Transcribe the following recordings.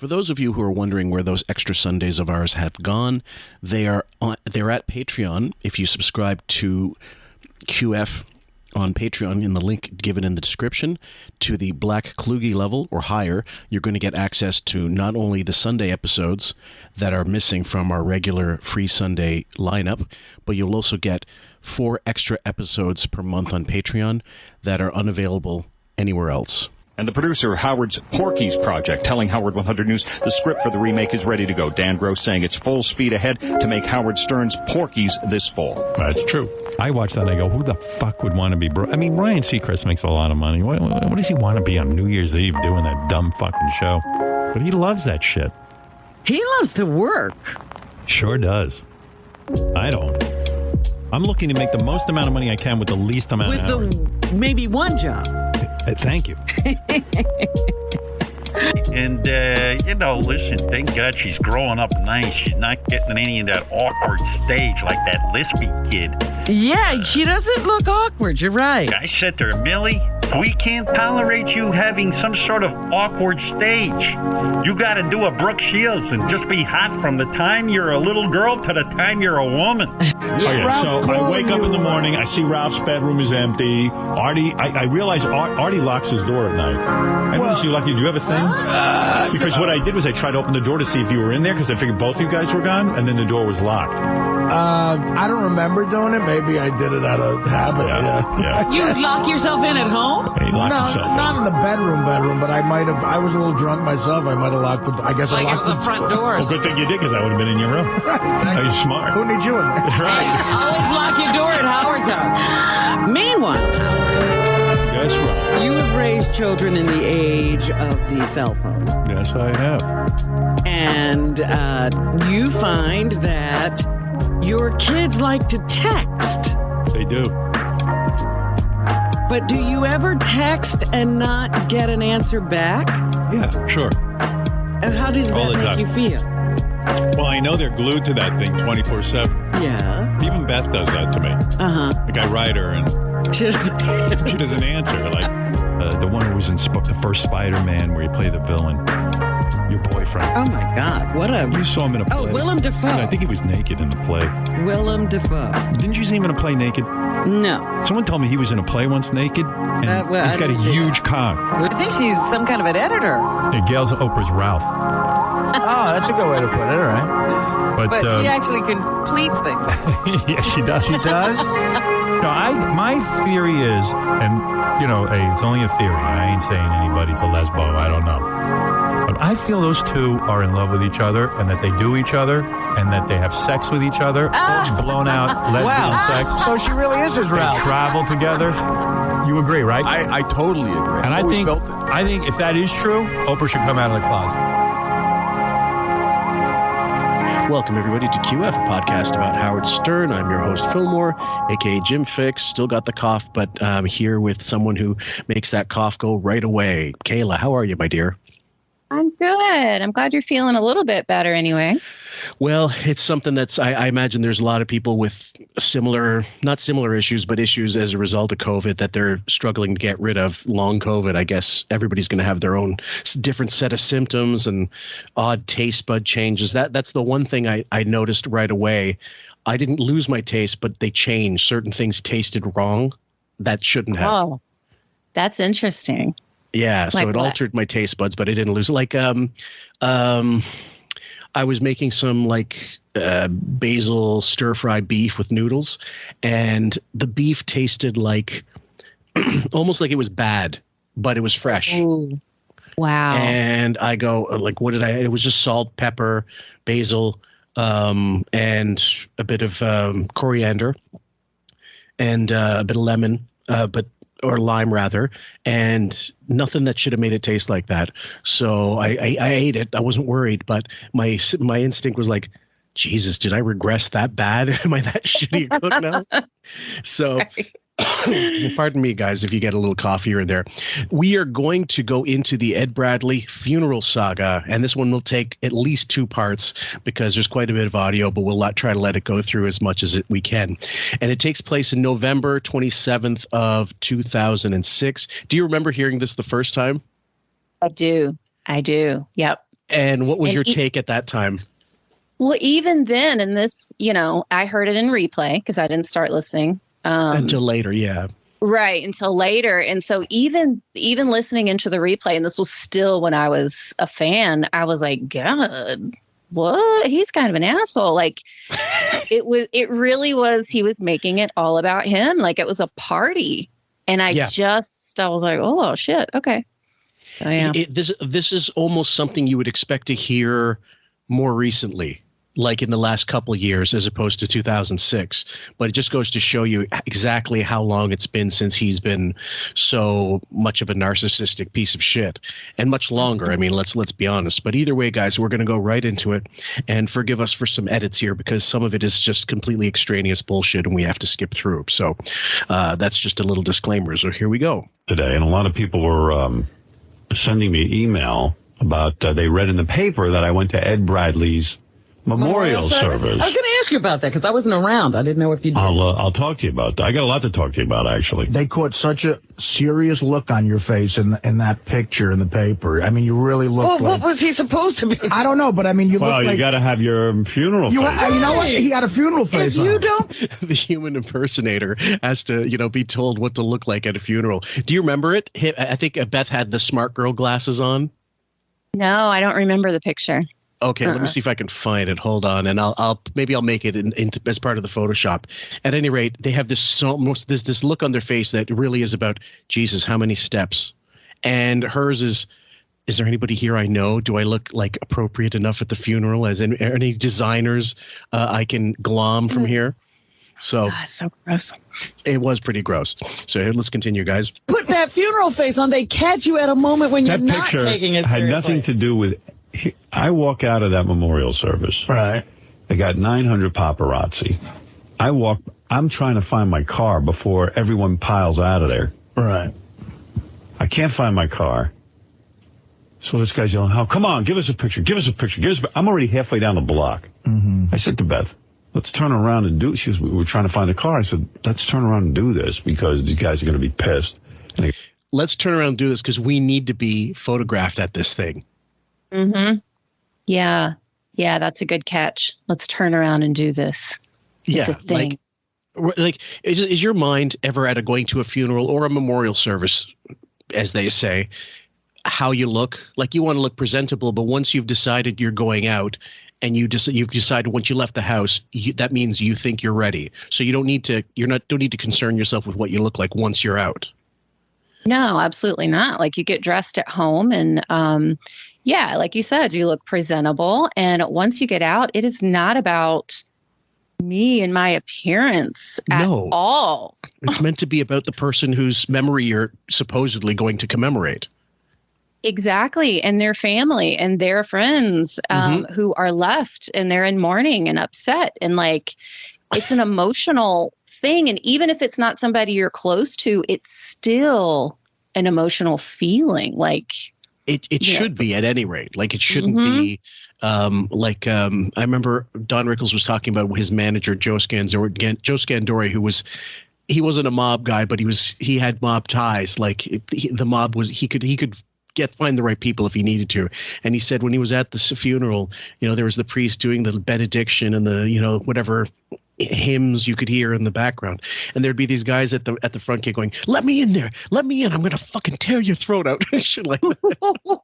For those of you who are wondering where those extra Sundays of ours have gone, they're at Patreon. If you subscribe to QF on Patreon in the link given in the description to the Black Kluge level or higher, you're going to get access to not only the Sunday episodes that are missing from our regular free Sunday lineup, but you'll also get 4 extra episodes per month on Patreon that are unavailable anywhere else. And the producer of Howard's Porky's project telling Howard 100 News the script for the remake is ready to go. Dan Gross saying it's full speed ahead to make Howard Stern's Porky's this fall. That's true. I watch that and I go, who the fuck would want to be I mean, Ryan Seacrest makes a lot of money. What does he want to be on New Year's Eve doing that dumb fucking show? But he loves that shit. He loves to work. Sure does. I don't. I'm looking to make the most amount of money I can with the least amount of hours. With maybe one job. Thank you. And, listen, thank God she's growing up nice. She's not getting any of that awkward stage like that Lispy kid. Yeah, she doesn't look awkward. You're right. I said to her, Millie, we can't tolerate you having some sort of awkward stage. You got to do a Brooke Shields and just be hot from the time you're a little girl to the time you're a woman. So I wake up in the morning, I see Ralph's bedroom is empty. Artie, I realize Artie locks his door at night. I don't know, you lucky. Do you have a thing? Because what I did was I tried to open the door to see if you were in there because I figured both of you guys were gone, and then the door was locked. I don't remember doing it. Maybe I did it out of habit. Yeah. You lock yourself in at home? Not in the bedroom, but I might have. I was a little drunk myself. I might have locked the. I guess I locked the front door. Well, good thing you did because I would have been in your room. Are you smart? Who needs you in there? That's right. Always lock your door at Howard's house. Meanwhile, Yes, Rob. you have raised children in the age of the cell phone. Yes, I have. And you find that your kids like to text. They do. But do you ever text and not get an answer back? Yeah, sure. And how does All that the make time. you feel? Well, I know they're glued to that thing 24/7. Yeah. Even Beth does that to me. Uh-huh. Like I write her and She doesn't. she doesn't answer. Like the one who was in the first Spider-Man where he played the villain. Your boyfriend. Oh my God! What a. You saw him in a play. Oh, Willem Dafoe. Yeah, I think he was naked in the play. Willem Dafoe. Didn't you see him in a play naked? No. Someone told me he was in a play once naked. And well, he's got a huge cock. I think she's some kind of an editor. Yeah, Gail's Oprah's Ralph. Oh, that's a good way to put it. All right. But she actually completes things. yeah, she does. She does. No, my theory is, and hey, it's only a theory. I ain't saying anybody's a lesbo. I don't know. But I feel those two are in love with each other, and that they do each other, and that they have sex with each other, blown out lesbian sex. So she really is his They Ralph. travel together. You agree, right? I totally agree. And I think if that is true, Oprah should come out of the closet. Welcome, everybody, to QF, a podcast about Howard Stern. I'm your host, Fillmore, a.k.a. Jim Fix. Still got the cough, but I'm here with someone who makes that cough go right away. Kayla, how are you, my dear? I'm good. I'm glad you're feeling a little bit better anyway. Well, it's something that's, I imagine there's a lot of people with not similar issues, but issues as a result of COVID that they're struggling to get rid of. Long COVID, I guess everybody's going to have their own different set of symptoms and odd taste bud changes. That's the one thing I noticed right away. I didn't lose my taste, but they changed. Certain things tasted wrong that shouldn't have. Oh, that's interesting. Yeah, so like it what? altered my taste buds, but I didn't lose. Like, I was making some basil stir fry beef with noodles, and the beef tasted like almost like it was bad, but it was fresh. Ooh. Wow. And I go what did it was just salt, pepper, basil, and a bit of coriander, and a bit of lemon, or lime rather, and nothing that should have made it taste like that. So I ate it. I wasn't worried, but my instinct was like, Jesus, did I regress that bad? Am I that shitty a cook now? So pardon me, guys, if you get a little cough here and there. We are going to go into the Ed Bradley funeral saga, and this one will take at least 2 parts because there's quite a bit of audio, but we'll try to let it go through as much as we can. And it takes place in November 27th of 2006. Do you remember hearing this the first time? I do. Yep. And what was your take at that time? Well, even then, and this, I heard it in replay because I didn't start listening until later. Yeah. Right. Until later. And so even listening into the replay, and this was still when I was a fan, I was like, God, what? He's kind of an asshole. Like it really was. He was making it all about him. Like it was a party. And I was like, oh, shit. Okay. So, yeah. This is almost something you would expect to hear more recently, like in the last couple of years, as opposed to 2006. But it just goes to show you exactly how long it's been since he's been so much of a narcissistic piece of shit, and much longer. I mean, let's be honest. But either way, guys, we're going to go right into it, and forgive us for some edits here because some of it is just completely extraneous bullshit, and we have to skip through. So that's just a little disclaimer. So here we go. Today, and a lot of people were sending me email about they read in the paper that I went to Ed Bradley's memorial service. I was going to ask you about that because I wasn't around. I didn't know if you did. I'll talk to you about that. I got a lot to talk to you about, actually. They caught such a serious look on your face in that picture in the paper. I mean, you really looked like... What was he supposed to be? I don't know, but I mean, you look like... Well, you got to have your funeral face. You know what? He got a funeral face If you don't... The human impersonator has to, be told what to look like at a funeral. Do you remember it? I think Beth had the smart girl glasses on. No, I don't remember the picture. Okay, let me see if I can find it. Hold on, and I'll make it into as part of the Photoshop. At any rate, they have this look on their face that really is about Jesus. How many steps? And hers is there anybody here I know? Do I look like appropriate enough at the funeral? As any designers I can glom from here? So it's so gross. It was pretty gross. So here, let's continue, guys. Put that funeral face on. They catch you at a moment when you're not taking it seriously. That picture had nothing to do with... I walk out of that memorial service. Right. They got 900 paparazzi. I'm trying to find my car before everyone piles out of there. Right. I can't find my car. So this guy's yelling, "Oh, come on, give us a picture, give us a picture, give us a picture." I'm already halfway down the block. Mm-hmm. I said to Beth, let's turn around and do... She was, we were trying to find the car. I said, let's turn around and do this because these guys are going to be pissed. Let's turn around and do this because we need to be photographed at this thing. Mm-hmm. Yeah. Yeah, that's a good catch. Let's turn around and do this. It's a thing. Like is your mind ever at going to a funeral or a memorial service, as they say, how you look? Like you want to look presentable, but once you've decided you're going out and you've decided once you left the house, that means you think you're ready. So you don't need to concern yourself with what you look like once you're out. No, absolutely not. Like you get dressed at home and yeah, like you said, you look presentable. And once you get out, it is not about me and my appearance at all. It's meant to be about the person whose memory you're supposedly going to commemorate. Exactly. And their family and their friends who are left and they're in mourning and upset. And like, it's an emotional thing. And even if it's not somebody you're close to, it's still an emotional feeling. Like, It should be at any rate. Like it shouldn't be I remember Don Rickles was talking about his manager Joe Scandori, he wasn't a mob guy, but he had mob ties. Like the mob was he could find the right people if he needed to. And he said when he was at the funeral, there was the priest doing the benediction and the whatever hymns you could hear in the background, and there'd be these guys at the front gate going, "Let me in there, let me in, I'm gonna fucking tear your throat out." Shit like that.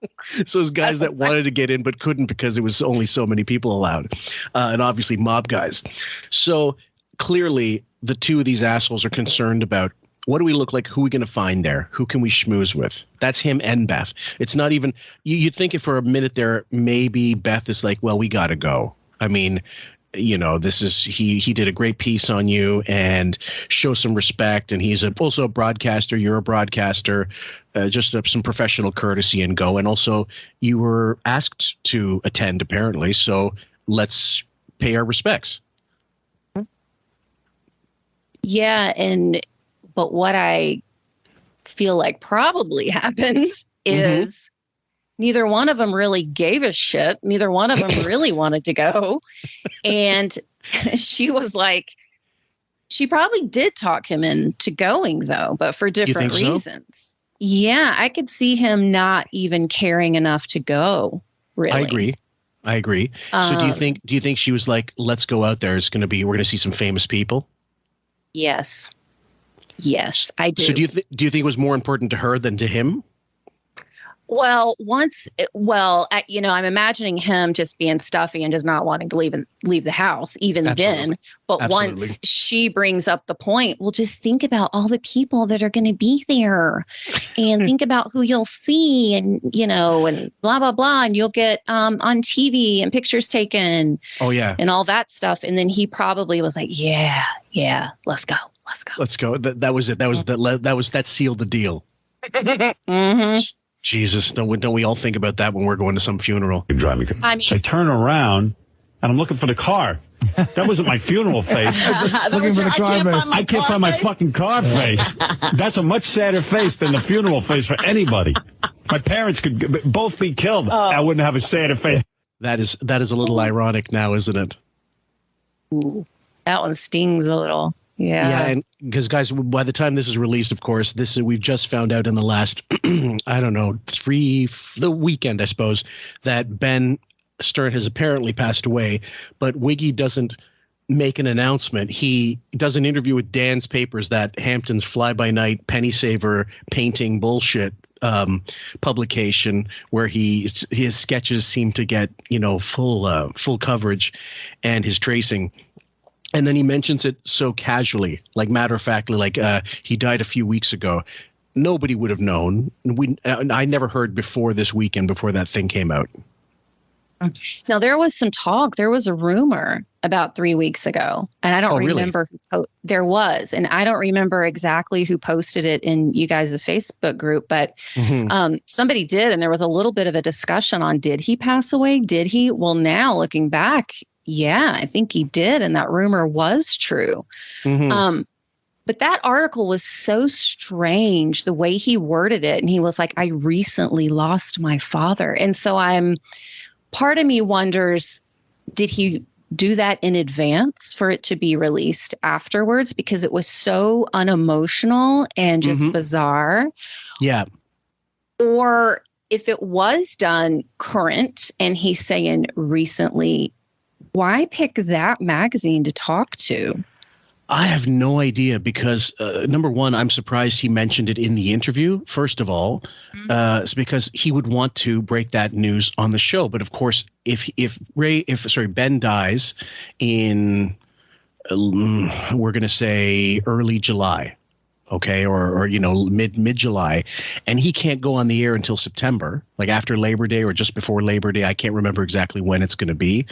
So those guys that wanted to get in but couldn't because it was only so many people allowed, and obviously mob guys. So clearly the two of these assholes are concerned about what do we look like, who are we going to find there, who can we schmooze with. That's him and Beth. It's not even you'd think if for a minute there maybe Beth is like, well, we gotta go. I mean, this is he did a great piece on you and show some respect. And he's also a broadcaster. You're a broadcaster, just some professional courtesy and go. And also you were asked to attend apparently. So let's pay our respects. Yeah. But what I feel like probably happened is neither one of them really gave a shit. Neither one of them really wanted to go. And she was like, she probably did talk him into going, though, but for different reasons. So? Yeah, I could see him not even caring enough to go. really. I agree. So do you think she was like, let's go out there. We're going to see some famous people? Yes. Yes, I do. So do you think it was more important to her than to him? Well, I'm imagining him just being stuffy and just not wanting to leave the house even Absolutely. then. But Absolutely. once she brings up the point, well, just think about all the people that are going to be there and think about who you'll see and, and blah, blah, blah. And you'll get on TV and pictures taken. Oh, yeah. And all that stuff. And then he probably was like, yeah, let's go. Let's go. That was it. That sealed the deal. Mm-hmm. Jesus, don't we all think about that when we're going to some funeral? You drive me. I turn around and I'm looking for the car. That wasn't my funeral face. Looking for the car, man. I can't find my fucking car face. That's a much sadder face than the funeral face for anybody. My parents could both be killed. I wouldn't have a sadder face. That is a little ironic now, isn't it? Ooh, that one stings a little. Yeah, and because guys, by the time this is released, of course, we've just found out in the last, I don't know, the weekend, I suppose, that Ben Stern has apparently passed away, but Wiggy doesn't make an announcement. He does an interview with Dan's Papers, that Hampton's fly-by-night penny saver painting bullshit publication, where his sketches seem to get full coverage, and his tracing. And then he mentions it so casually, like matter-of-factly, like he died a few weeks ago. Nobody would have known. I never heard before this weekend, before that thing came out. Now, there was some talk. There was a rumor about 3 weeks ago, and I don't remember who there was. And I don't remember exactly who posted it in you guys' Facebook group, but somebody did. And there was a little bit of a discussion on, did he pass away? Did he? Well, now looking back, yeah, I think he did. And that rumor was true. But that article was so strange, the way he worded it. And he was like, I recently lost my father. And so part of me wonders, did he do that in advance for it to be released afterwards? Because it was so unemotional and just bizarre. Yeah. Or if it was done current and he's saying recently, why pick that magazine to talk to? I have no idea, because number one, I'm surprised he mentioned it in the interview. First of all, it's because he would want to break that news on the show. But of course, if Ben dies in, we're going to say early July, okay, or mid July, and he can't go on the air until September, like after Labor Day or just before Labor Day. I can't remember exactly when it's going to be.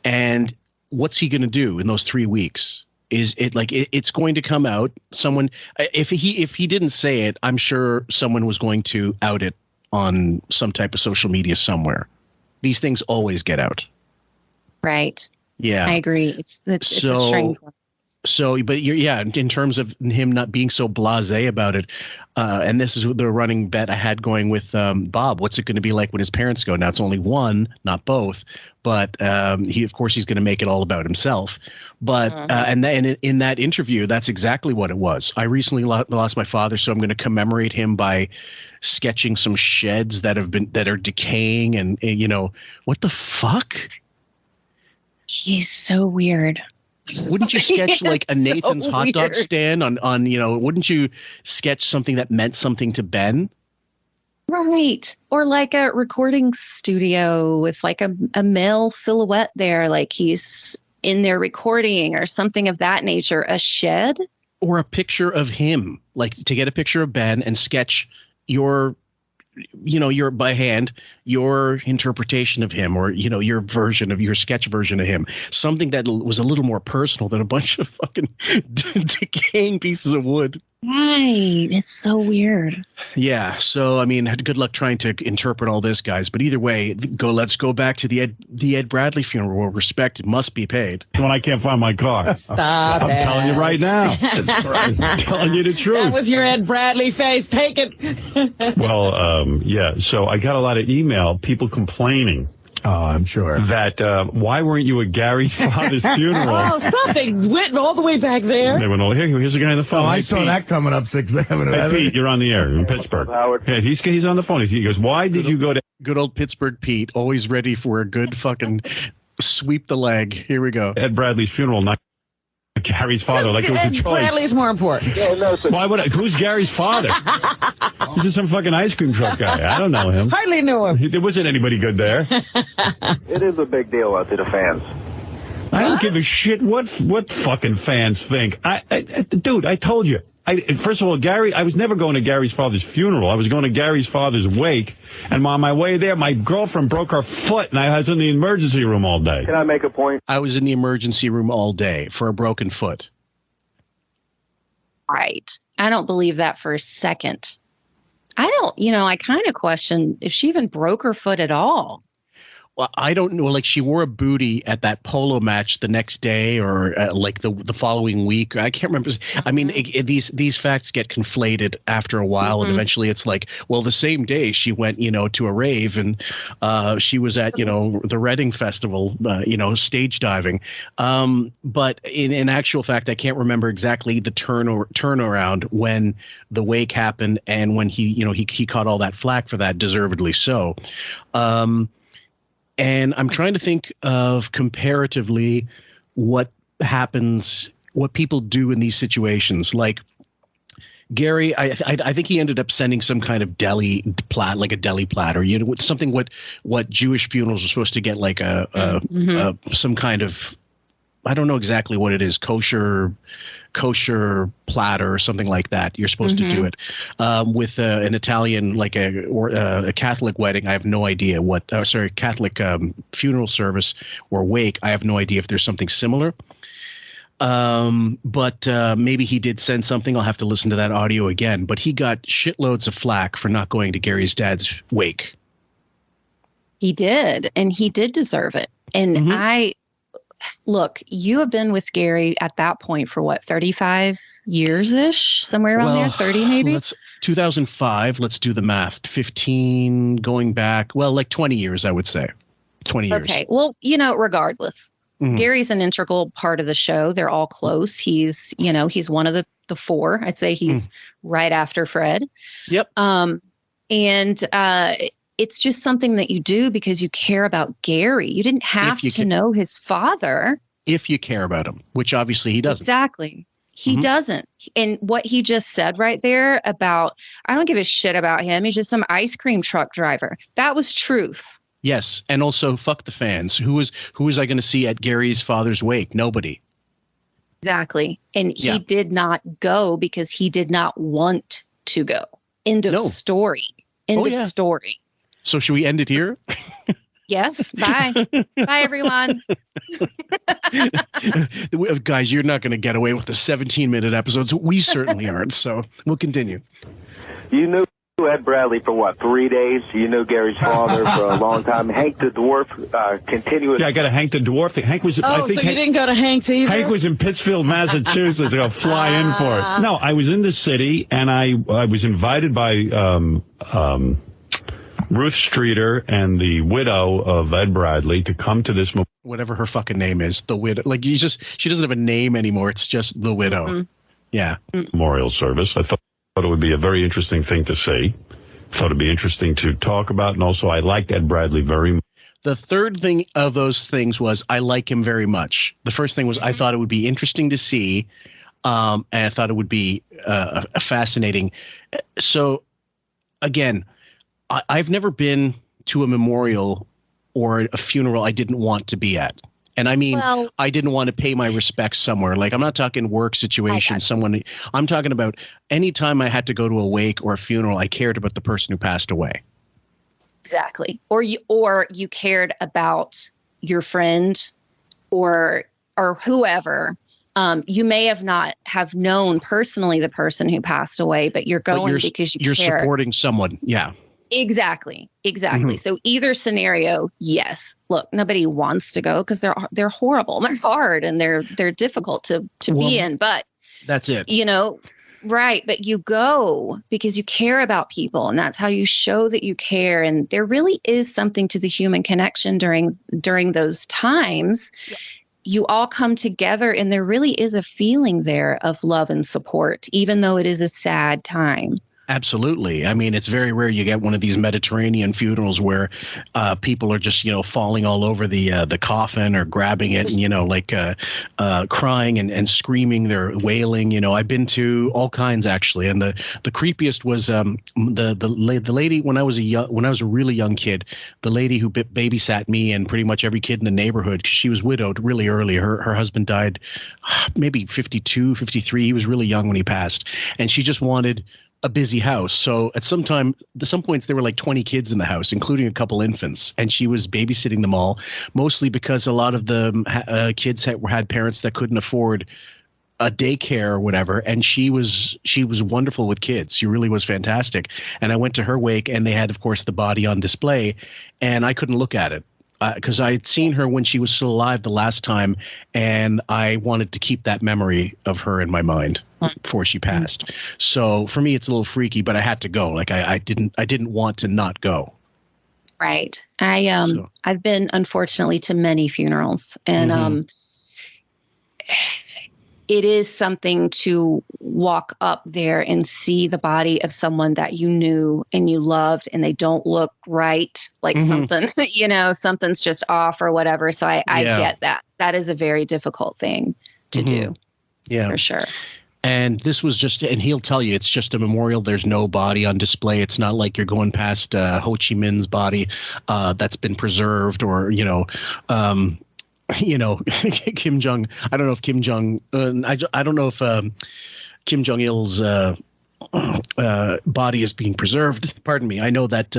And what's he going to do in those 3 weeks? Is it like it's going to come out? Someone, if he didn't say it, I'm sure someone was going to out it on some type of social media somewhere. These things always get out. Right. Yeah, I agree. It's a strange one. So, but in terms of him not being so blasé about it, and this is the running bet I had going with Bob. What's it going to be like when his parents go? Now it's only one, not both, but he's going to make it all about himself. But and in that interview, that's exactly what it was. I recently lost my father, so I'm going to commemorate him by sketching some sheds that are decaying, and what the fuck? He's so weird. Wouldn't you sketch like a Nathan's hot dog stand on wouldn't you sketch something that meant something to Ben? Right. Or like a recording studio with like a male silhouette there, like he's in there recording or something of that nature. A shed? Or a picture of him, like to get a picture of Ben and sketch your by hand, your interpretation of him, or, your sketch version of him, something that was a little more personal than a bunch of fucking decaying pieces of wood. Right. It's so weird. Yeah. So, I mean, good luck trying to interpret all this, guys. But either way, let's go back to the Ed Bradley funeral, where respect must be paid. When I can't find my car. I'm telling you right now. I'm telling you the truth. That was your Ed Bradley face. Take it. Well, yeah. So I got a lot of email, people complaining Oh, I'm sure. That why weren't you at Gary's father's funeral? Oh, stop. They went all the way back there. They went all here's a guy on the phone. Oh, I Hey, saw Pete. that coming up 6th Avenue. Hey, Pete, you're on the air in Pittsburgh. Howard. Yeah, he's on the phone. He goes, why did you go to Good old Pittsburgh Pete, always ready for a good fucking sweep the leg. Here we go. Ed Bradley's funeral, not Gary's father? Like it was a choice. Bradley's more important. Why would who's Gary's father? This is some fucking ice cream truck guy. I don't know him. Hardly knew him. There wasn't anybody good there. It is a big deal to the fans. I don't give a shit what fucking fans think. Dude, I told you. First of all, Gary, I was never going to Gary's father's funeral. I was going to Gary's father's wake. And on my way there, my girlfriend broke her foot, and I was in the emergency room all day. Can I make a point? I was in the emergency room all day for a broken foot. Right. I don't believe that for a second. I kind of question if she even broke her foot at all. Well, I don't know. Like she wore a bootie at that polo match the next day, or like the following week. I can't remember. I mean, these facts get conflated after a while, and eventually it's like, well, the same day she went, to a rave, and she was at, the Reading Festival, stage diving. But in actual fact, I can't remember exactly the turnaround when the wake happened, and when he caught all that flack for that, deservedly so. And I'm trying to think of comparatively what happens, what people do in these situations. Like Gary, I think he ended up sending some kind of deli platter, with something what Jewish funerals are supposed to get, like some kind of, I don't know exactly what it is, kosher platter or something like that. You're supposed to do it with an Italian, like a Catholic wedding. I have no idea Catholic funeral service or wake. I have no idea if there's something similar. But maybe he did send something. I'll have to listen to that audio again. But he got shitloads of flack for not going to Gary's dad's wake. He did, and he did deserve it. And Look, you have been with Gary at that point for what, 35 years-ish? Somewhere around there, 30 maybe? That's 2005. Let's do the math. 15 going back, like 20 years, I would say. 20 years. Okay. Well, regardless, Gary's an integral part of the show. They're all close. He's one of the four. I'd say he's right after Fred. Yep. It's just something that you do because you care about Gary. You didn't have to know his father. If you care about him, which obviously he doesn't. Exactly. He doesn't. And what he just said right there about, I don't give a shit about him. He's just some ice cream truck driver. That was truth. Yes. And also, fuck the fans. Who was I going to see at Gary's father's wake? Nobody. Exactly. And he did not go because he did not want to go. End of story. End of story. So should we end it here? Yes. Bye. Bye, everyone. Guys, you're not going to get away with the 17-minute episodes. We certainly aren't. So we'll continue. You knew Ed Bradley for what, 3 days? You knew Gary's father for a long time. Hank the Dwarf, continuous. Yeah, I got a Hank the Dwarf thing. Hank was. I think so you didn't go to Hank's either? Hank was in Pittsfield, Massachusetts. I'll fly in for it. No, I was in the city, and I was invited by Ruth Streeter and the widow of Ed Bradley to come to this. Whatever her fucking name is, the widow. Like she doesn't have a name anymore. It's just the widow. Yeah. Memorial service. I thought it would be a very interesting thing to see. Thought it'd be interesting to talk about, and also I liked Ed Bradley very much. The third thing of those things was I like him very much. The first thing was I thought it would be interesting to see, and I thought it would be fascinating. So, again, I've never been to a memorial or a funeral I didn't want to be at. And I mean, I didn't want to pay my respects somewhere. Like, I'm not talking work situation. I'm talking about any time I had to go to a wake or a funeral, I cared about the person who passed away. Exactly. Or you cared about your friend or whoever. You may have not have known personally the person who passed away, but you're going because you're care. Supporting someone. Yeah. Exactly. So either scenario, yes. Look, nobody wants to go because they're horrible. They're hard and they're difficult to be in. But that's it. Right. But you go because you care about people, and that's how you show that you care. And there really is something to the human connection during those times. Yeah. You all come together, and there really is a feeling there of love and support, even though it is a sad time. Absolutely. I mean, it's very rare you get one of these Mediterranean funerals where people are just, falling all over the coffin or grabbing it and, crying and screaming. They're wailing. I've been to all kinds, actually. And the creepiest was the lady when I was a really young kid, the lady who babysat me and pretty much every kid in the neighborhood. She was widowed really early. Her husband died maybe 52, 53. He was really young when he passed. And she just wanted a busy house. So at some points there were like 20 kids in the house, including a couple infants, and she was babysitting them all, mostly because a lot of the kids had parents that couldn't afford a daycare or whatever, and she was wonderful with kids. She really was fantastic. And I went to her wake, and they had, of course, the body on display, and I couldn't look at it because I had seen her when she was still alive the last time, and I wanted to keep that memory of her in my mind before she passed. So for me, it's a little freaky, but I had to go. Like I didn't want to not go. Right. I've been, unfortunately, to many funerals, and it is something to walk up there and see the body of someone that you knew and you loved, and they don't look right, like something, something's just off or whatever. So I get that. That is a very difficult thing to do. Yeah, for sure. And this was and he'll tell you, it's just a memorial. There's no body on display. It's not like you're going past Ho Chi Minh's body that's been preserved, or, Kim Jong. I don't know if Kim Jong. I don't know if Kim Jong Il's body is being preserved. Pardon me. I know that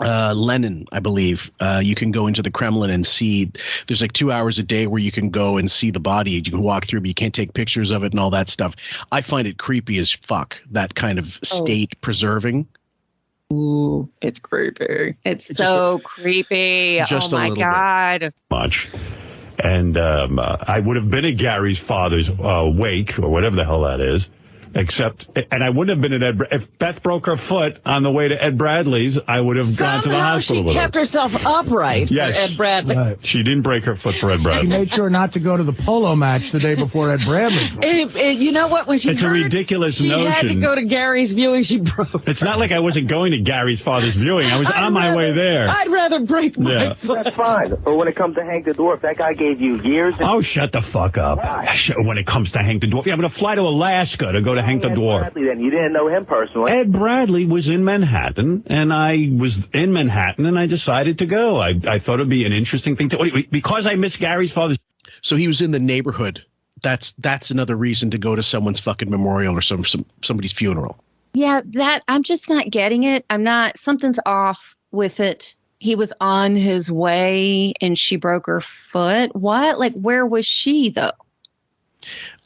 Lenin, I believe, you can go into the Kremlin and see. There's like 2 hours a day where you can go and see the body. You can walk through, but you can't take pictures of it and all that stuff. I find it creepy as fuck. That kind of state preserving. Ooh, it's creepy. It's so creepy. Oh my God. Much. And I would have been at Gary's father's wake, or whatever the hell that is. And I wouldn't have been at if Beth broke her foot on the way to Ed Bradley's, I would have gone to the hospital with her. She kept herself upright for Ed Bradley. Right. She didn't break her foot for Ed Bradley. She made sure not to go to the polo match the day before Ed Bradley. You know what? When it's a ridiculous notion. She had to go to Gary's viewing. She broke. It's not like I wasn't going to Gary's father's viewing. I was on my way there. I'd rather break my foot. That's fine. But when it comes to Hank the Dwarf, that guy gave you years. Oh, shut the fuck up. When it comes to Hank the Dwarf. Yeah, I'm going to fly to Alaska to go to Hank the Dwarf. Then you didn't know him personally. Ed Bradley was in Manhattan, and I was in Manhattan, and I decided to go. I thought it'd be an interesting thing to because I miss Gary's father's. So he was in the neighborhood. That's another reason to go to someone's fucking memorial or somebody's funeral. Yeah, I'm just not getting it. Something's off with it. He was on his way, and she broke her foot. What? Like, where was she though?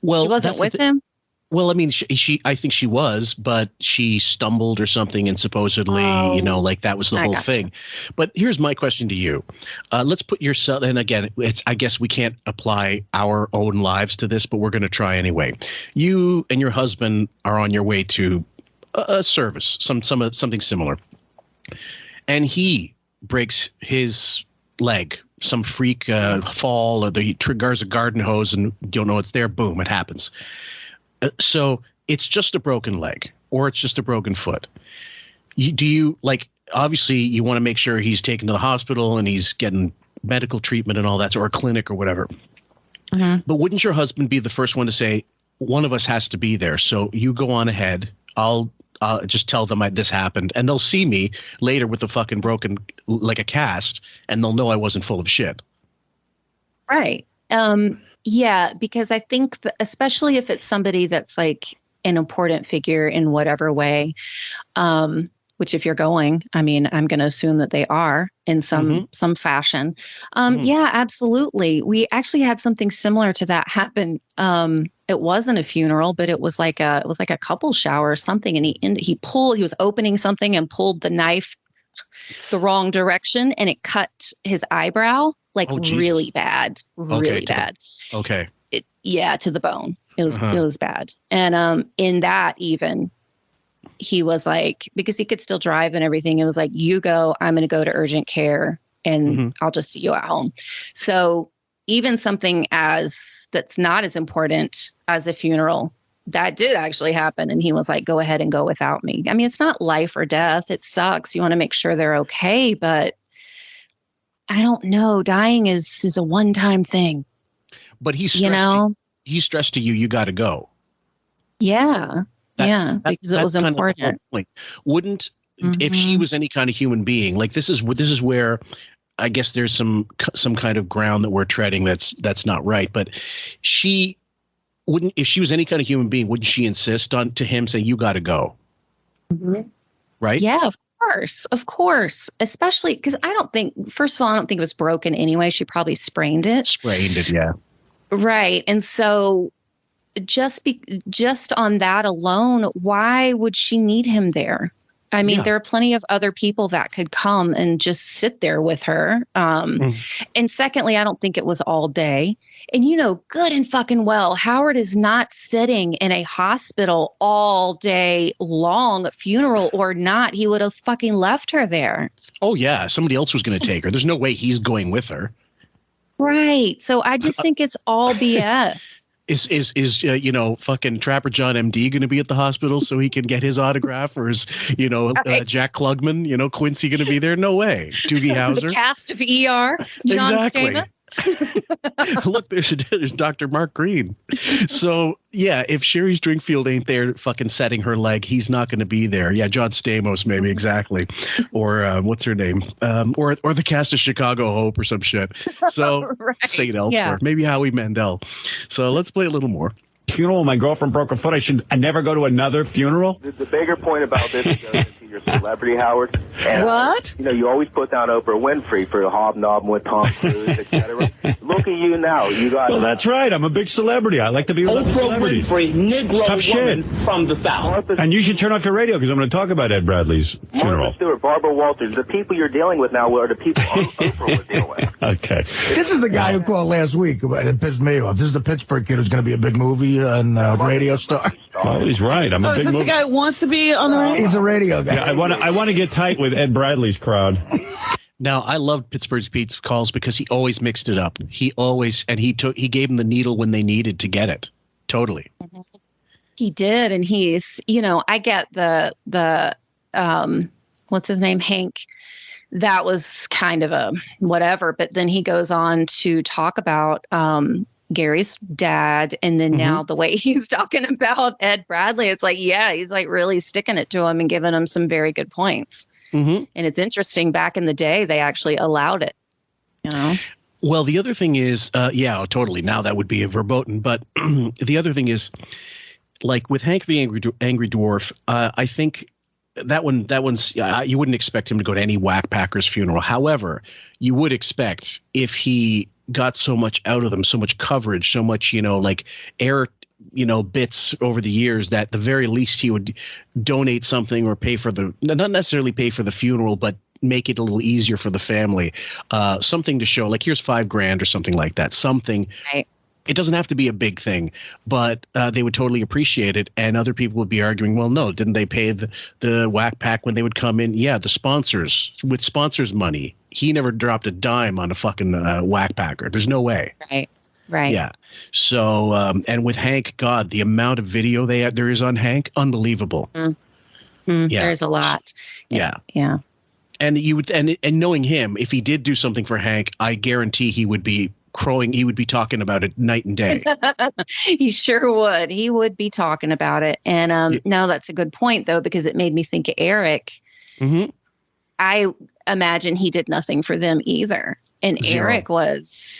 Well, she wasn't with him. Well, I mean, I think she was, but she stumbled or something, and supposedly, that was the whole thing. But here's my question to you. Let's put yourself, and again, I guess we can't apply our own lives to this, but we're going to try anyway. You and your husband are on your way to a service, something similar. And he breaks his leg, some freak fall, or he triggers a garden hose and you don't know it's there. Boom, it happens. So it's just a broken leg, or it's just a broken foot. Obviously you want to make sure he's taken to the hospital and he's getting medical treatment and all that, or a clinic or whatever. Mm-hmm. But wouldn't your husband be the first one to say, one of us has to be there? So you go on ahead. I'll just tell them this happened, and they'll see me later with a fucking broken, like a cast, and they'll know I wasn't full of shit. Right. Yeah, because I think especially if it's somebody that's like an important figure in whatever way, which if you're going, I mean, I'm going to assume that they are in some fashion. Yeah, absolutely. We actually had something similar to that happen. It wasn't a funeral, but it was like a couple shower or something. And he was opening something and pulled the knife the wrong direction, and it cut his eyebrow. Really bad, really bad. Okay. To the bone. It was bad. And in that even, he was like, because he could still drive and everything, it was like, you go, I'm going to go to urgent care and I'll just see you at home. So even something that's not as important as a funeral, that did actually happen. And he was like, go ahead and go without me. I mean, it's not life or death. It sucks. You want to make sure they're okay. But I don't know. Dying is a one-time thing. But he's stressed to you. You got to go. Yeah. Because it was important. Wouldn't, if she was any kind of human being, like this is where I guess there's some kind of ground that we're treading that's not right. But she wouldn't, if she was any kind of human being, wouldn't she insist on to him saying, you got to go? Right? Yeah, of course. Especially because first of all, I don't think it was broken anyway. She probably sprained it. Yeah. Right. And so just on that alone, why would she need him there? I mean, there are plenty of other people that could come and just sit there with her. And secondly, I don't think it was all day. And good and fucking well, Howard is not sitting in a hospital all day long, funeral or not. He would have fucking left her there. Oh, yeah. Somebody else was going to take her. There's no way he's going with her. Right. So I just think it's all BS. Is fucking Trapper John MD going to be at the hospital so he can get his autograph, or is Jack Klugman, Quincy going to be there? No way. Doogie Howser, the cast of ER, John Stamos. Look, there's Dr. Mark Green. So yeah, if Sherry Stringfield ain't there fucking setting her leg, he's not going to be there. Yeah, John Stamos maybe, exactly, or what's her name, or the cast of Chicago Hope or some shit. So right. St. Elsewhere, maybe Howie Mandel. So let's play a little more. Funeral, my girlfriend broke her foot. I never go to another funeral. The bigger point about this is goes into your celebrity, Howard. And, what? You always put down Oprah Winfrey for hobnobbing with Tom Cruise, etc. Look at you now. You got. Well, that's right. I'm a big celebrity. I like to be with other celebrities. Oprah Winfrey, Negro tough woman shit from the South. And you should turn off your radio because I'm going to talk about Ed Bradley's funeral. Martha Stewart, Barbara Walters, the people you're dealing with now are the people Oprah was dealing with. Okay. This is the guy who called last week. It pissed me off. This is the Pittsburgh kid who's going to be a big movie on radio star. Well, he's right. I'm a big movie. The guy who wants to be on the radio? He's a radio guy. Yeah, I want to get tight with Ed Bradley's crowd. Now, I loved Pittsburgh Pete's calls because he always mixed it up. He gave him the needle when they needed to get it. Totally. He did. And he's, I get the what's his name? Hank. That was kind of a whatever. But then he goes on to talk about Gary's dad. And then now the way he's talking about Ed Bradley, it's like, yeah, he's like really sticking it to him and giving him some very good points. And it's interesting. Back in the day, they actually allowed it, Well, the other thing is, totally. Now that would be a verboten. But the other thing is, like with Hank the Angry Dwarf, I think that one's you wouldn't expect him to go to any Wack Packer's funeral. However, you would expect if he got so much out of them, so much coverage, so much, like air, bits over the years, that the very least he would donate something or pay for not necessarily pay for the funeral, but make it a little easier for the family. Something to show, like here's $5,000 or something like that. Something. Right. It doesn't have to be a big thing, but they would totally appreciate it. And other people would be arguing, well, no, didn't they pay the Wack Pack when they would come in? Yeah, the sponsors, with sponsors' money. He never dropped a dime on a fucking Wack Packer. There's no way. Right. Yeah. So, and with Hank, God, the amount of video there is on Hank, unbelievable. Yeah. There's a lot. Yeah. Yeah. And you would, and knowing him, if he did do something for Hank, I guarantee he would be crowing. He would be talking about it night and day. He sure would. He would be talking about it. And no, that's a good point though, because it made me think of Eric. I imagine he did nothing for them either. And Zero. Eric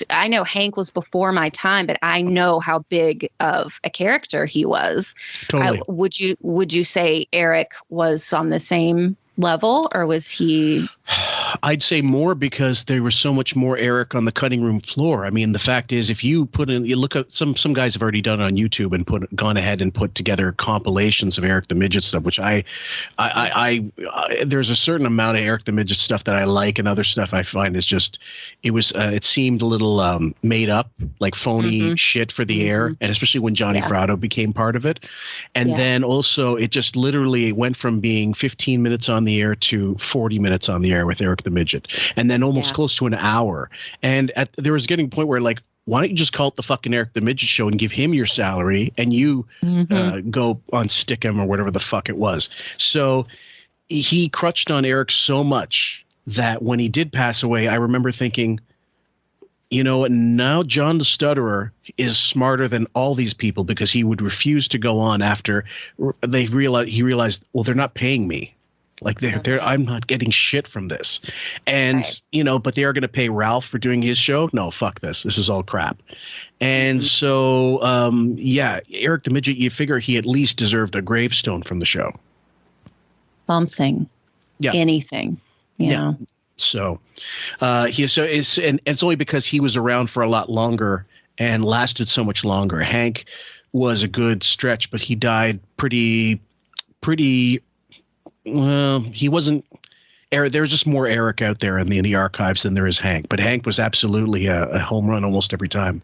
I know Hank was before my time, but I know how big of a character he was. Totally. Would you say Eric was on the same level, or was he? I'd say more because there was so much more Eric on the cutting room floor. I mean, the fact is, if you look at some guys have already done it on YouTube and gone ahead and put together compilations of Eric the Midget stuff, which I there's a certain amount of Eric the Midget stuff that I like, and other stuff I find is just, it seemed a little made up, like phony shit for the air, and especially when Johnny Fratto became part of it. And then also it just literally went from being 15 minutes on the air to 40 minutes on the air with Eric the Midget, and then almost close to an hour. And there was getting a point where, like, why don't you just call it the fucking Eric the Midget Show and give him your salary, and you go on Stickum or whatever the fuck it was. So he crutched on Eric so much that when he did pass away, I remember thinking, you know, now John the Stutterer is smarter than all these people, because he would refuse to go on after he realized, well, they're not paying me. Like I'm not getting shit from this. And, you know, but they are going to pay Ralph for doing his show. No, fuck this. This is all crap. And so, Eric the Midget, you figure he at least deserved a gravestone from the show. Something. Yeah. Anything. You know. So, it's only because he was around for a lot longer and lasted so much longer. Hank was a good stretch, but he died pretty. Well, he wasn't. There's just more Eric out there in the archives than there is Hank. But Hank was absolutely a home run almost every time.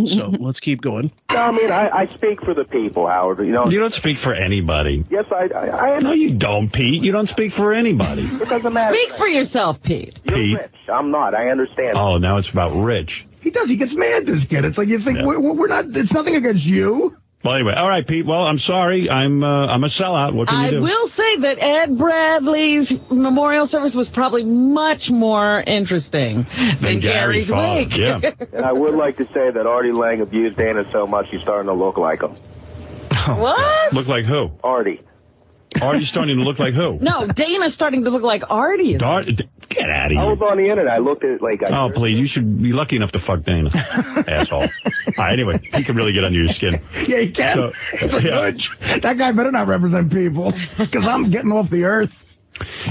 So let's keep going. No, I mean, I speak for the people, Howard. You know, you don't speak for anybody. Yes, I No, you don't, Pete. You don't speak for anybody. It doesn't matter. Speak for yourself, Pete. You're rich. I'm not. I understand. Oh, now it's about Rich. He does. He gets mad, this kid. It's like you think we're not. It's nothing against you. Well, anyway, all right, Pete. Well, I'm sorry. I'm a sellout. What can you do? I will say that Ed Bradley's memorial service was probably much more interesting than Gary's wake. Yeah. And I would like to say that Artie Lang abused Dana so much he's starting to look like him. What? Look like who? Artie. Artie's starting to look like who? No, Dana's starting to look like Artie. Get out of here. I was on the internet. I looked at it like... Oh, please. You should be lucky enough to fuck Dana. Asshole. All right, anyway, he can really get under your skin. Yeah, he can. So, it's a nudge. That guy better not represent people, because I'm getting off the earth.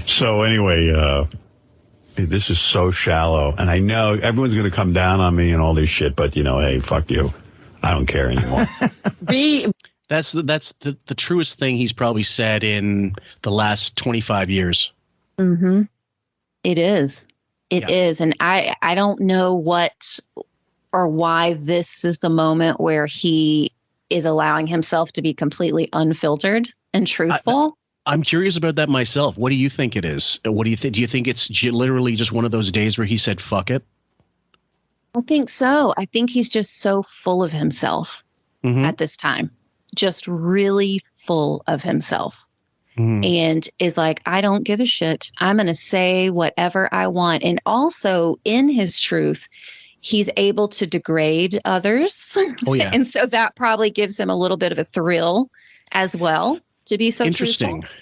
So anyway, this is so shallow. And I know everyone's going to come down on me and all this shit, but, you know, hey, fuck you. I don't care anymore. That's the truest thing he's probably said in the last 25 years. Mm-hmm. It is. It is. And I don't know what or why this is the moment where he is allowing himself to be completely unfiltered and truthful. I'm curious about that myself. What do you think it is? What do you think? Do you think it's literally just one of those days where he said, fuck it? I think so. I think he's just so full of himself at this time. Just really full of himself, and is like, I don't give a shit. I'm going to say whatever I want. And also in his truth, he's able to degrade others. Oh, yeah. And so that probably gives him a little bit of a thrill as well to be so interesting. truthful.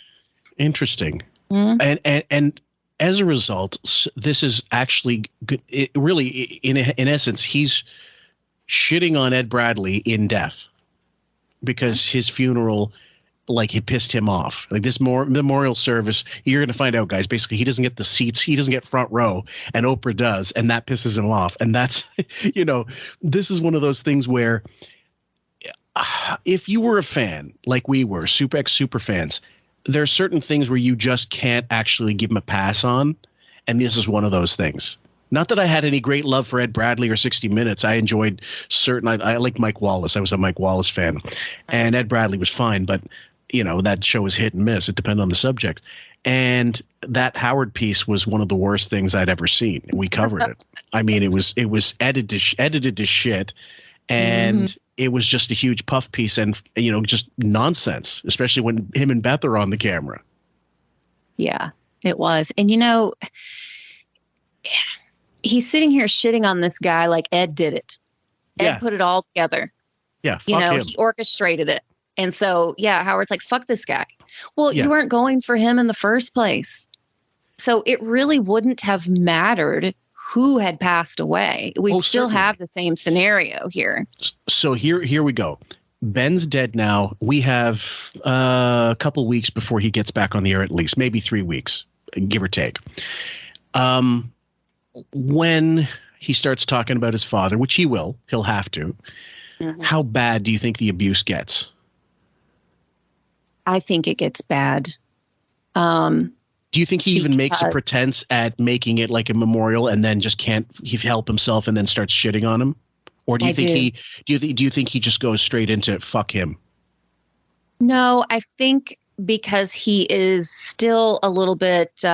Interesting. And as a result, this is actually good. It really, in essence, he's shitting on Ed Bradley in death, because his funeral, like, it pissed him off. Like, this memorial service, you're going to find out, guys, basically he doesn't get the seats, he doesn't get front row, and Oprah does, and that pisses him off. And that's, you know, this is one of those things where if you were a fan, like we were, super fans, there are certain things where you just can't actually give him a pass on, and this is one of those things. Not that I had any great love for Ed Bradley or 60 Minutes. I enjoyed I like Mike Wallace. I was a Mike Wallace fan. And Ed Bradley was fine, but, you know, that show was hit and miss. It depended on the subject. And that Howard piece was one of the worst things I'd ever seen. We covered it. I mean, it was edited to shit, and it was just a huge puff piece and, you know, just nonsense, especially when him and Beth are on the camera. Yeah, it was. And, you know, he's sitting here shitting on this guy like Ed did it. Ed put it all together. Yeah. You know, he orchestrated it. And so, Howard's like, fuck this guy. Well, you weren't going for him in the first place. So it really wouldn't have mattered who had passed away. We'd still have the same scenario here. So here we go. Ben's dead now. We have a couple weeks before he gets back on the air, at least, maybe 3 weeks, give or take. When he starts talking about his father, which he'll have to, how bad do you think the abuse gets? I think it gets bad. Do you think he even makes a pretense at making it like a memorial and then just can't help himself and then starts shitting on him? Or do you think he just goes straight into fuck him? No, I think because he is still a little bit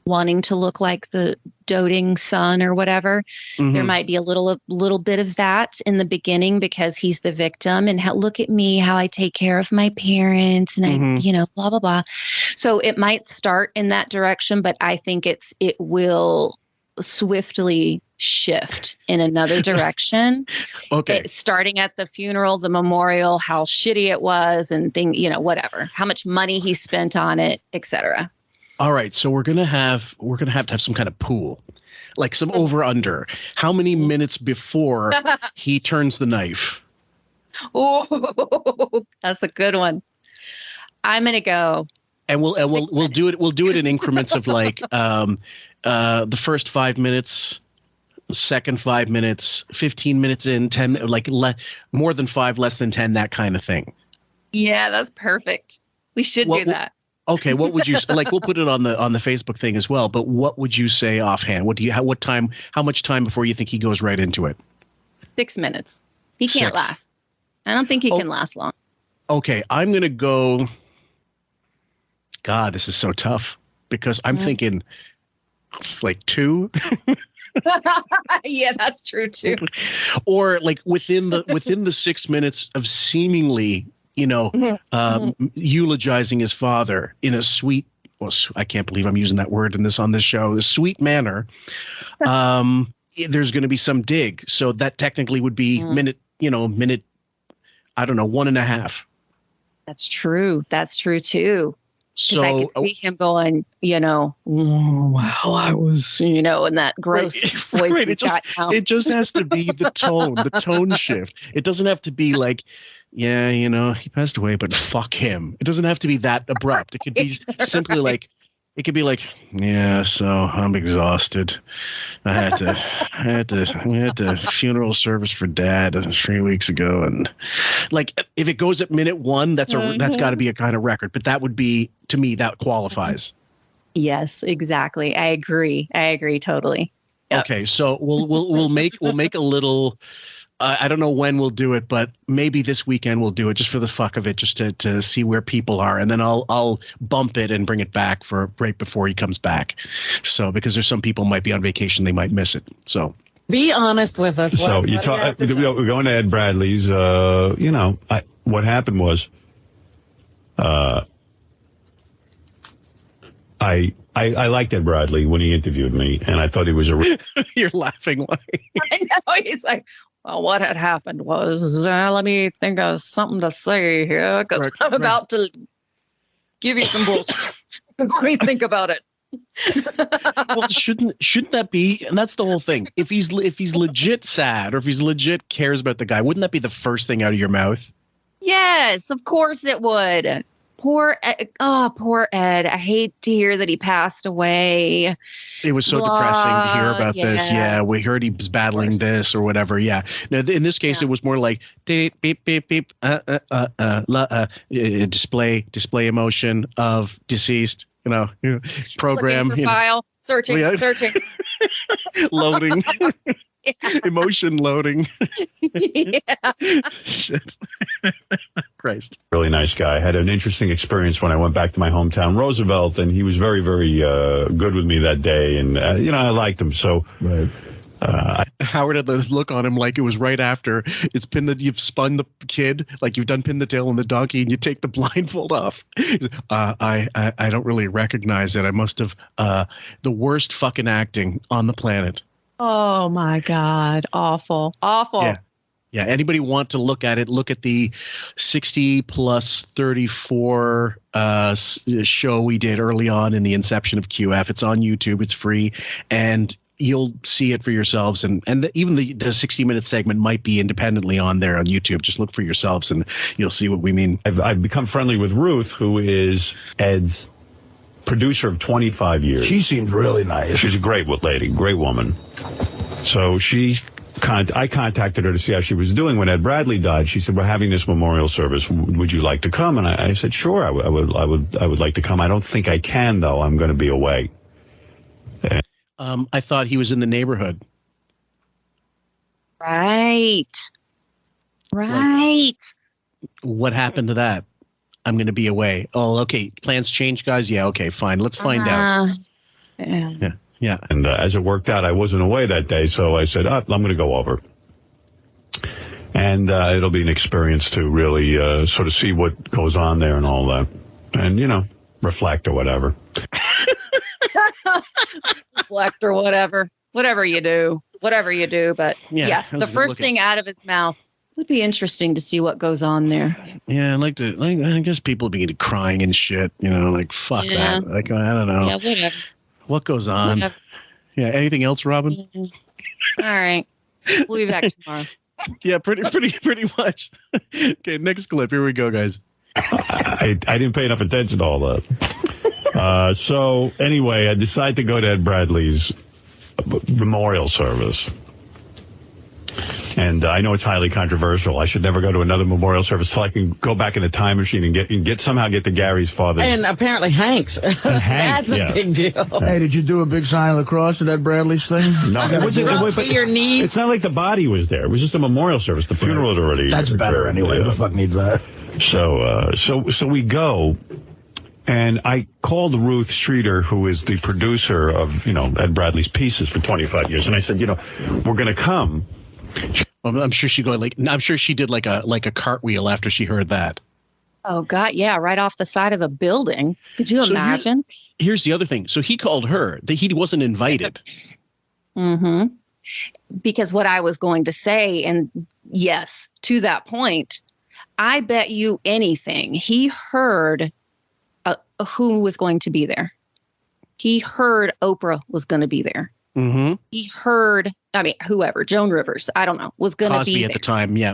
wanting to look like the doting son or whatever. There might be a little bit of that in the beginning because he's the victim and look at me, how I take care of my parents and I, blah, blah, blah. So it might start in that direction, but I think it will swiftly shift in another direction. Okay. Starting at the funeral, the memorial, how shitty it was and whatever, how much money he spent on it, etc. All right, so we're gonna have to have some kind of pool, like some over under. How many minutes before he turns the knife? Oh, that's a good one. I'm gonna go. And we'll do it. We'll do it in increments of like the first 5 minutes, second 5 minutes, 15 minutes in, 10, like more than 5, less than 10, that kind of thing. Yeah, that's perfect. We should do that. Okay, what would you like? We'll put it on the Facebook thing as well. But what would you say offhand? How much time before you think he goes right into it? 6 minutes. He can't last. I don't think he can last long. Okay, I'm gonna go. God, this is so tough because I'm thinking it's like 2. Yeah, that's true too. Or like within the 6 minutes of seemingly. Eulogizing his father in a sweet, I can't believe I'm using that word on this show, the sweet manner. There's going to be some dig. So that technically would be minute, I don't know, 1.5. That's true. That's true too. So I could see him going, wow, I was, in that gross voice. Right. It just has to be the tone shift. It doesn't have to be like, yeah, he passed away, but fuck him. It doesn't have to be that abrupt. It could be simply like, yeah, so I'm exhausted. We had the funeral service for Dad 3 weeks ago. And like, if it goes at minute 1, that's got to be a kind of record. But that would be, to me, that qualifies. Yes, exactly. I agree totally. Yep. Okay. So we'll make a little, I don't know when we'll do it, but maybe this weekend we'll do it just for the fuck of it, just to see where people are. And then I'll bump it and bring it back for right before he comes back. So, because there's some people might be on vacation, they might miss it. So be honest with us. So we're going to Ed Bradley's, what happened was, I liked Ed Bradley when he interviewed me, and I thought he was You're laughing. Why? I know. He's like, well, what had happened was, let me think of something to say here, because I'm about to give you some bullshit. Let me think about it. Well, shouldn't that be? And that's the whole thing. If he's legit sad, or if he's legit cares about the guy, wouldn't that be the first thing out of your mouth? Yes, of course it would. Poor Ed. I hate to hear that he passed away. It was so depressing to hear about this. Yeah, we heard he was battling this or whatever. Yeah. Now, in this case, it was more like beep, beep, beep, display emotion of deceased. Program. File. Searching. Loading. Emotion loading. Yeah. Shit. Christ. Really nice guy. I had an interesting experience when I went back to my hometown, Roosevelt, and he was very, very good with me that day. And, I liked him. So Howard had the look on him like it was right after you've spun the kid, like you've done pin the tail on the donkey, and you take the blindfold off. I don't really recognize it. I must have the worst fucking acting on the planet. Oh my God. Awful. Yeah. Anybody want to look at it? Look at the 60 plus 34 show we did early on in the inception of QF. It's on YouTube. It's free, and you'll see it for yourselves. And even the 60-minute segment might be independently on there on YouTube. Just look for yourselves, and you'll see what we mean. I've become friendly with Ruth, who is Ed's producer of 25 years. She seemed really nice. She's a great lady, great woman. So I contacted her to see how she was doing when Ed Bradley died. She said, "We're having this memorial service. Would you like to come?" And I said, "Sure, I would like to come. I don't think I can though. I'm going to be away." I thought he was in the neighborhood. Right. What happened to that? I'm going to be away. Oh, okay. Plans change, guys. Yeah. Okay. Fine. Let's find out. Yeah. And as it worked out, I wasn't away that day, so I said, I'm going to go over. And it'll be an experience to really sort of see what goes on there and all that. And, reflect or whatever. Reflect or whatever. Whatever you do. But yeah the first thing out of his mouth would be interesting to see what goes on there. Yeah, I guess people begin crying and shit, fuck that. Like, I don't know. Yeah, whatever. What goes on? Whatever. Yeah, anything else, Robin? All right. We'll be back tomorrow. Yeah, pretty much. Okay, next clip. Here we go, guys. I didn't pay enough attention to all that. So anyway, I decided to go to Ed Bradley's memorial service. And I know it's highly controversial. I should never go to another memorial service till I can go back in the time machine and somehow get to Gary's father. And apparently Hank's. That's a big deal. Hey, did you do a big sign of the cross at Ed Bradley's thing? No, your knees. It's not like the body was there. It was just a memorial service. The funeral had already. That's better anyway. Who the fuck needs that? So we go. And I called Ruth Streeter, who is the producer of, Ed Bradley's pieces for 25 years. And I said, we're going to come. I'm sure she did like a cartwheel after she heard that. Oh God, yeah, right off the side of a building. Could you imagine? Here's the other thing. So he called her. That he wasn't invited. Mm-hmm. Because what I was going to say, and yes, to that point, I bet you anything he heard who was going to be there. He heard Oprah was going to be there. Mm-hmm. He heard, whoever, Joan Rivers, I don't know, was going to be there. Cosby at the time, yeah.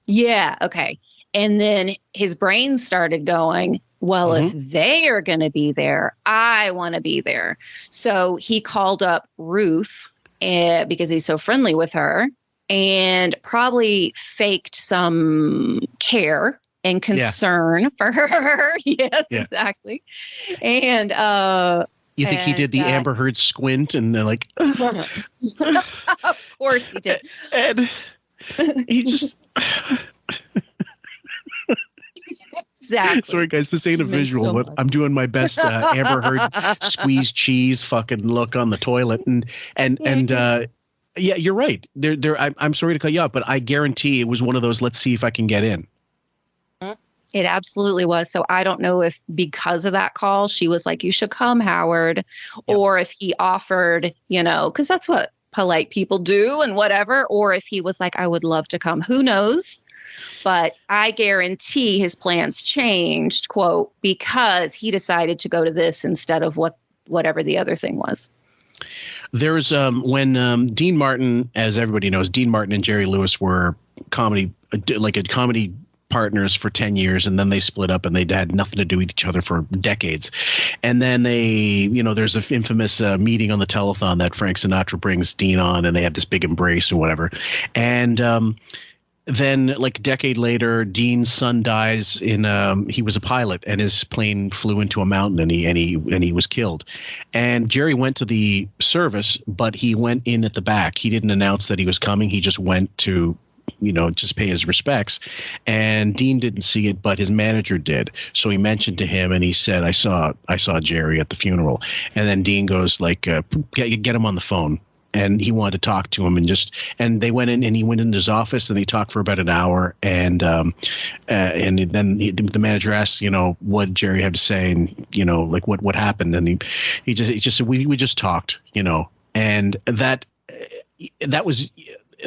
Yeah, okay. And then his brain started going, well, if they are going to be there, I want to be there. So he called up Ruth because he's so friendly with her and probably faked some care and concern for her. Yes, exactly. And you think he did the Amber Heard squint and like of course he did. And he just exactly. Sorry guys, this ain't a visual, but I'm doing my best Amber Heard squeeze cheese fucking look on the toilet and yeah, you're right. I'm sorry to cut you off, but I guarantee it was one of those let's see if I can get in. It absolutely was. So I don't know if because of that call, she was like, you should come, Howard, or if he offered, because that's what polite people do and whatever, or if he was like, I would love to come. Who knows? But I guarantee his plans changed, quote, because he decided to go to this instead of whatever the other thing was. There's when Dean Martin, as everybody knows, Dean Martin and Jerry Lewis were comedy partners for 10 years, and then they split up and they had nothing to do with each other for decades. And then there's an infamous meeting on the telethon that Frank Sinatra brings Dean on, and they have this big embrace or whatever. And then like a decade later, Dean's son dies he was a pilot and his plane flew into a mountain and he was killed. And Jerry went to the service, but he went in at the back. He didn't announce that he was coming. He just went to just pay his respects. And Dean didn't see it, but his manager did. So he mentioned to him and he said, I saw Jerry at the funeral. And then Dean goes like, get him on the phone. And he wanted to talk to him and they went in and he went into his office and they talked for about an hour. And then the manager asked, what Jerry had to say and, like what happened. And he just said, we just talked, and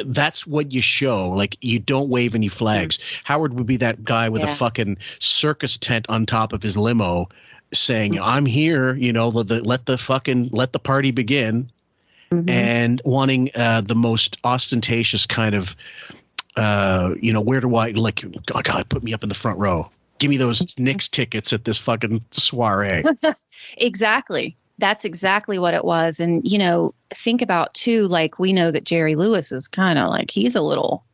that's what you show. Like, you don't wave any flags. Howard would be that guy with a fucking circus tent on top of his limo saying, I'm here, let the party begin. And wanting the most ostentatious kind of, where do I, like, oh God, put me up in the front row. Give me those Knicks tickets at this fucking soiree. Exactly. That's exactly what it was. And, think about too, like we know that Jerry Lewis is kind of like, he's a little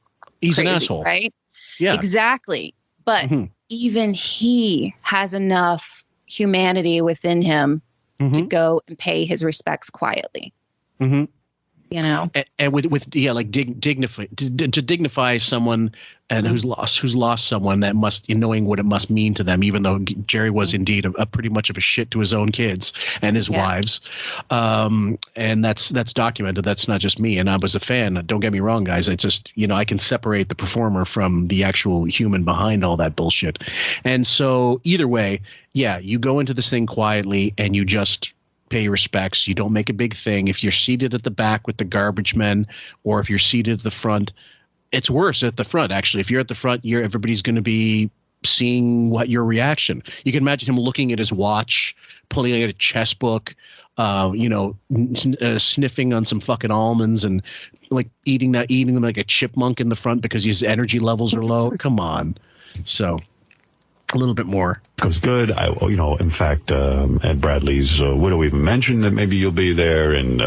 crazy, an asshole. Right? Yeah. Exactly. But even he has enough humanity within him to go and pay his respects quietly. And with dignify to dignify someone and who's lost someone, that must, knowing what it must mean to them, even though Jerry was indeed a pretty much of a shit to his own kids and his wives. And that's documented. That's not just me. And I was a fan. Don't get me wrong, guys. It's just, I can separate the performer from the actual human behind all that bullshit. And so either way, you go into this thing quietly and you just pay your respects. You don't make a big thing. If you're seated at the back with the garbage men, or if you're seated at the front, it's worse at the front. Actually, if you're at the front, everybody's going to be seeing what your reaction. You can imagine him looking at his watch, pulling out a chess book, sniffing on some fucking almonds and like eating them like a chipmunk in the front because his energy levels are low. Come on. So a little bit more. Goes good. In fact, Ed Bradley's widow even mentioned that maybe you'll be there, and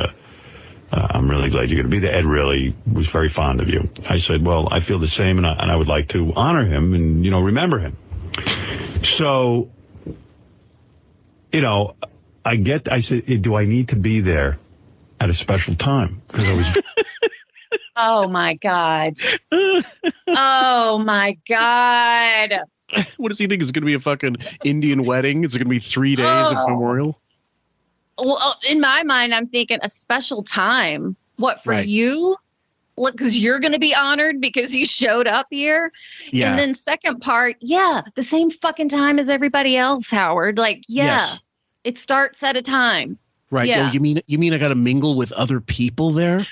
I'm really glad you're going to be there. Ed really was very fond of you. I said, well, I feel the same, and I would like to honor him and, remember him. So, I said, do I need to be there at a special time? Because I was... Oh, my God. Oh, my God. What does he think? Is it going to be a fucking Indian wedding? Is it going to be 3 days of memorial? Well, in my mind, I'm thinking a special time. What, for you? Look, because you're going to be honored because you showed up here. Yeah. And then second part, the same fucking time as everybody else, Howard. Like, it starts at a time. Right. Yeah. Oh, you mean I got to mingle with other people there?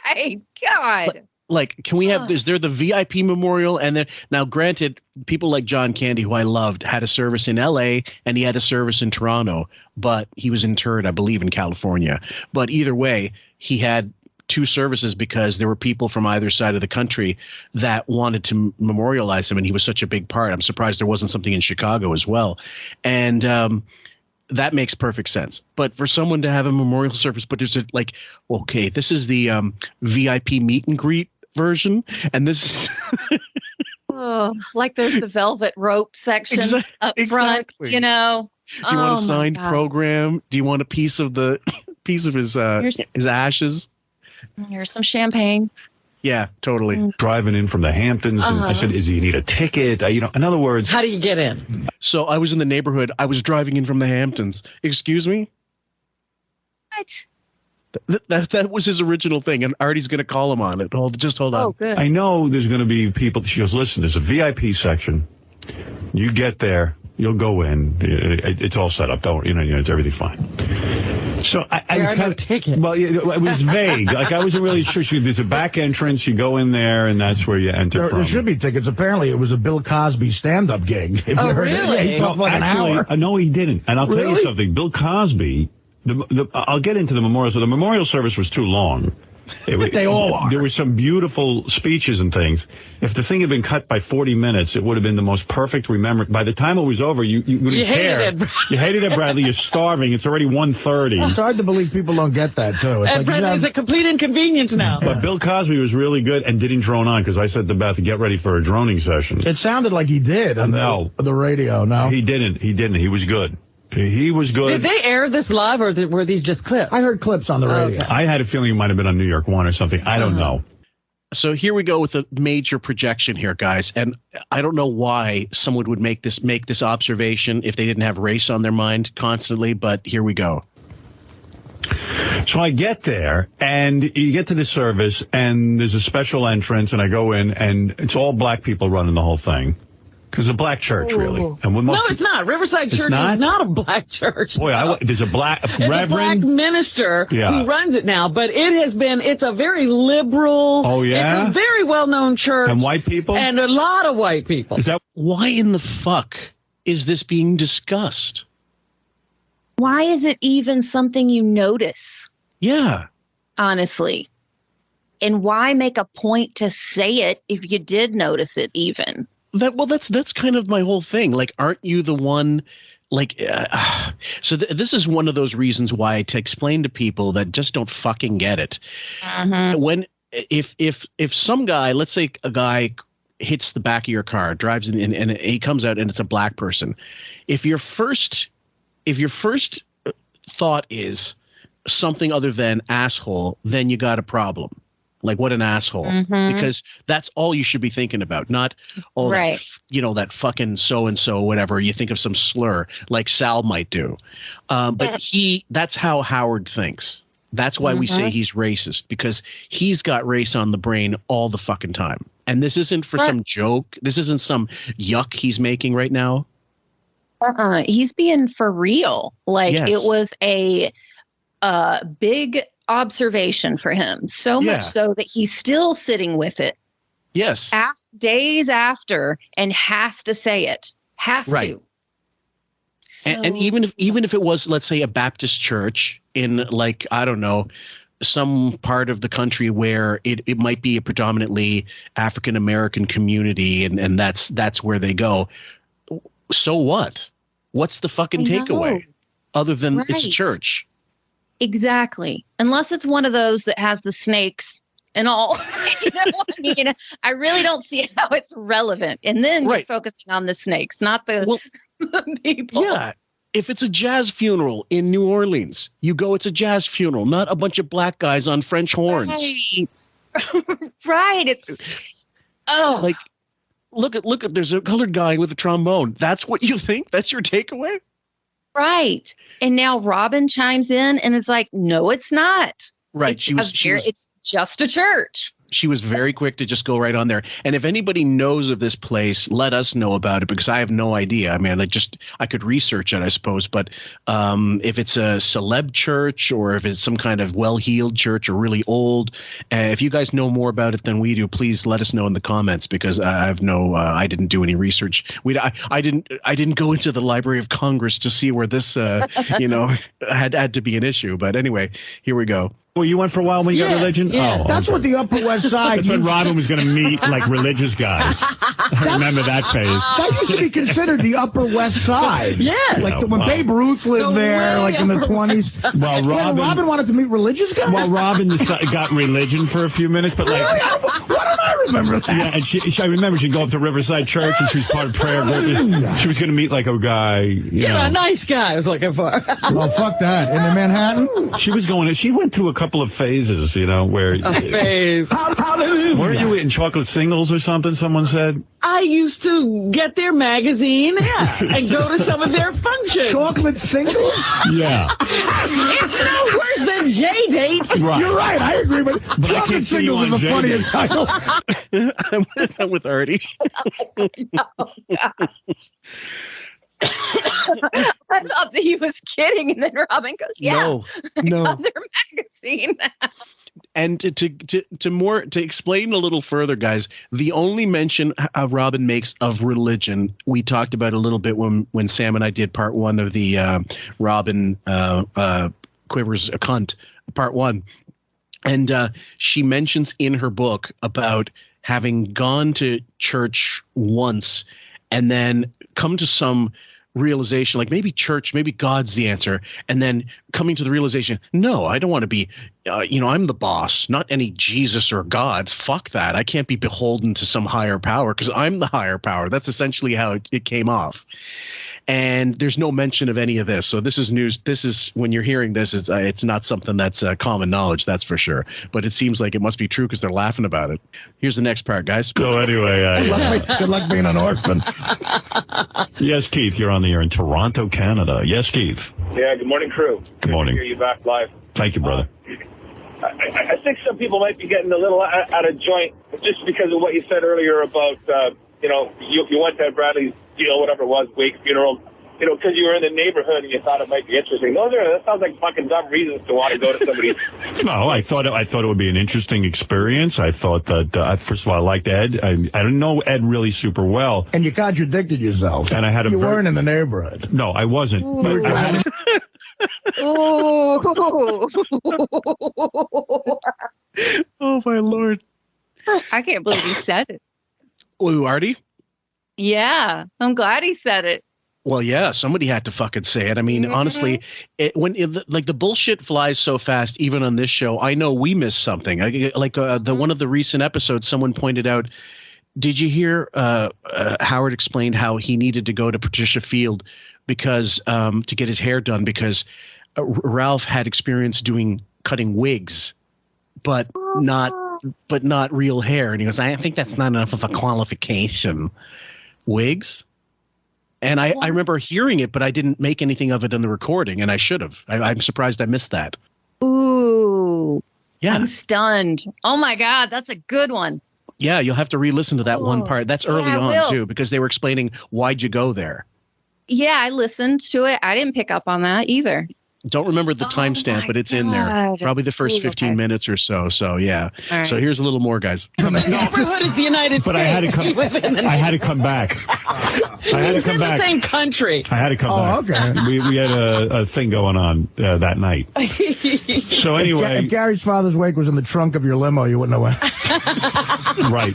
Right. God. Like, can we have, is there the VIP memorial? And then, now granted, people like John Candy, who I loved, had a service in LA and he had a service in Toronto, but he was interred, I believe, in California. But either way, he had 2 services because there were people from either side of the country that wanted to memorialize him. And he was such a big part. I'm surprised there wasn't something in Chicago as well. And, that makes perfect sense. But for someone to have a memorial service, but there's this is the VIP meet and greet version, and this like there's the velvet rope section up front, Do you want a signed program? Do you want a piece of his ashes? Here's some champagne. Yeah, totally. Driving in from the Hamptons, and I said, "Does he need a ticket?" In other words, how do you get in? So I was in the neighborhood. I was driving in from the Hamptons. Excuse me? What? That was his original thing, and Artie's going to call him on it. Hold on. Oh, good. I know there's going to be people. She goes, listen, there's a VIP section. You get there, you'll go in. It's all set up. Don't it's everything's fine. So I was kind of ticket. Well, it was vague. Like I wasn't really sure. There's a back entrance. You go in there, and that's where you enter. There should be tickets. Apparently, it was a Bill Cosby stand-up gig. Really? Yeah, he talked like an hour. No, he didn't. And I'll tell you something. Bill Cosby. I'll get into the memorial. So the memorial service was too long. They all are. There were some beautiful speeches and things. If the thing had been cut by 40 minutes, it would have been the most perfect remembrance. By the time it was over, you wouldn't care. You hated it, Bradley. You're starving. It's already 1:30. It's hard to believe people don't get that, too. And Bradley's a complete inconvenience now. But Bill Cosby was really good and didn't drone on, because I said to Beth, get ready for a droning session. It sounded like he did on the radio. No, he didn't. He was good. He was good. Did they air this live, or were these just clips? I heard clips on the radio. Okay. I had a feeling it might have been on New York One or something. I don't know. So here we go with a major projection here, guys. And I don't know why someone would make this observation if they didn't have race on their mind constantly, but here we go. So I get there, and you get to the service, and there's a special entrance, and I go in, and it's all black people running the whole thing. Because it's a black church, really. And no, it's not. Riverside Church is not a black church. Boy, there's a black reverend. A black minister who runs it now, but it's a very liberal. Oh, yeah? It's a very well-known church. And white people? And a lot of white people. Why in the fuck is this being discussed? Why is it even something you notice? Yeah. Honestly. And why make a point to say it if you did notice it even? That's kind of my whole thing. Like, aren't you the one? Like, so this is one of those reasons why to explain to people that just don't fucking get it. When if some guy, let's say a guy hits the back of your car, drives in, and he comes out and it's a black person. If your first thought is something other than asshole, then you got a problem. Like, what an asshole, because that's all you should be thinking about. Not, that, that fucking so-and-so, whatever. You think of some slur like Sal might do. But that's how Howard thinks. That's why we say he's racist, because he's got race on the brain all the fucking time. And this isn't for some joke. This isn't some yuck he's making right now. He's being for real. Like, it was a big observation for him, so much so that he's still sitting with it. Yes. Days after, and has to say it. Has to. So, and even if it was, let's say, a Baptist church in, like, I don't know, some part of the country where it might be a predominantly African American community, and that's where they go. So what? What's the fucking takeaway? Other than it's a church. Exactly. Unless it's one of those that has the snakes and all. You know what I mean? I really don't see how it's relevant. And then you're focusing on the snakes, not the people. Yeah. If it's a jazz funeral in New Orleans, you go, it's a jazz funeral, not a bunch of black guys on French horns. Right. It's like, look at there's a colored guy with a trombone. That's what you think? That's your takeaway? Right. And now Robin chimes in and is like, no, it's not. Right. It's just a church. She was very quick to just go right on there. And if anybody knows of this place, let us know about it, because I have no idea. I mean, I could research it, I suppose. But if it's a celeb church or if it's some kind of well-heeled church or really old, if you guys know more about it than we do, please let us know in the comments, because I have I didn't do any research. I didn't go into the Library of Congress to see where this, had to be an issue. But anyway, here we go. Well, you went for a while when you got religion? Yeah. That's what the Upper West Side... That's when Robin was going to meet, like, religious guys. I remember that phase. That used to be considered the Upper West Side. Yeah. Like, when Babe Ruth lived there, like, in the 20s. Well, Robin wanted to meet religious guys? Well, Robin got religion for a few minutes, but, like... Really? Why don't I remember that? Yeah, and I remember she'd go up to Riverside Church, and she was part of prayer group. She was going to meet, like, a guy, a nice guy I was looking for. Oh, fuck that. In Manhattan? She went through a couple of phases, where... Phase. Hallelujah. Weren't you eating chocolate singles or something, someone said? I used to get their magazine and go to some of their functions. Chocolate singles? Yeah. It's no worse than J-Date. Right. You're right. I agree. But chocolate singles is a funnier title. I'm with Artie. Oh, God. I thought that he was kidding, and then Robin goes, no. Their magazine. And to explain a little further, guys, the only mention Robin makes of religion, we talked about a little bit when Sam and I did part 1 of the Robin Quivers a Cunt, part 1. And she mentions in her book about having gone to church once and then come to some realization, like maybe church, maybe God's the answer, and then coming to the realization, no, I don't want to be, I'm the boss, not any Jesus or God. Fuck that. I can't be beholden to some higher power because I'm the higher power. That's essentially how it came off. And there's no mention of any of this. So this is news. This is, when you're hearing this, it's not something that's common knowledge, that's for sure. But it seems like it must be true because they're laughing about it. Here's the next part, guys. So anyway, good luck being an orphan. Yes, Keith, you're on the air in Toronto, Canada. Yes, Keith. Yeah, good morning, crew. Good morning. Good to hear you back live. Thank you, brother. I think some people might be getting a little out of joint just because of what you said earlier about, you went to Ed Bradley's deal, whatever it was, wake funeral, because you were in the neighborhood and you thought it might be interesting. That sounds like fucking dumb reasons to want to go to somebody's. No, I thought it would be an interesting experience. I thought that, first of all, I liked Ed. I didn't know Ed really super well. And you contradicted yourself. And I had You weren't in the neighborhood. No, I wasn't. Ooh. Ooh. Oh, my Lord. I can't believe he said it. Ooh, Artie? Yeah, I'm glad he said it. Well, yeah, somebody had to fucking say it. I mean, honestly, like the bullshit flies so fast, even on this show. I know we missed something. The one of the recent episodes, someone pointed out. Did you hear Howard explained how he needed to go to Patricia Field because to get his hair done because Ralph had experience cutting wigs, but not real hair, and he goes, I think that's not enough of a qualification. Wigs. And I remember hearing it, but I didn't make anything of it in the recording, and I should have. I'm surprised I missed that. Ooh. Yeah. I'm stunned. Oh, my God. That's a good one. Yeah, you'll have to re-listen to that one part. That's early on, too, because they were explaining why'd you go there. Yeah, I listened to it. I didn't pick up on that either. Don't remember the timestamp, but it's in there. Probably the first 15 minutes or so. So, yeah. Right. So here's a little more, guys. The neighborhood is the United States. I had to come back. I had to come back. The same country. I had to come back. Okay. We had a thing going on that night. So anyway. If Gary's father's wake was in the trunk of your limo, you wouldn't know what. Right.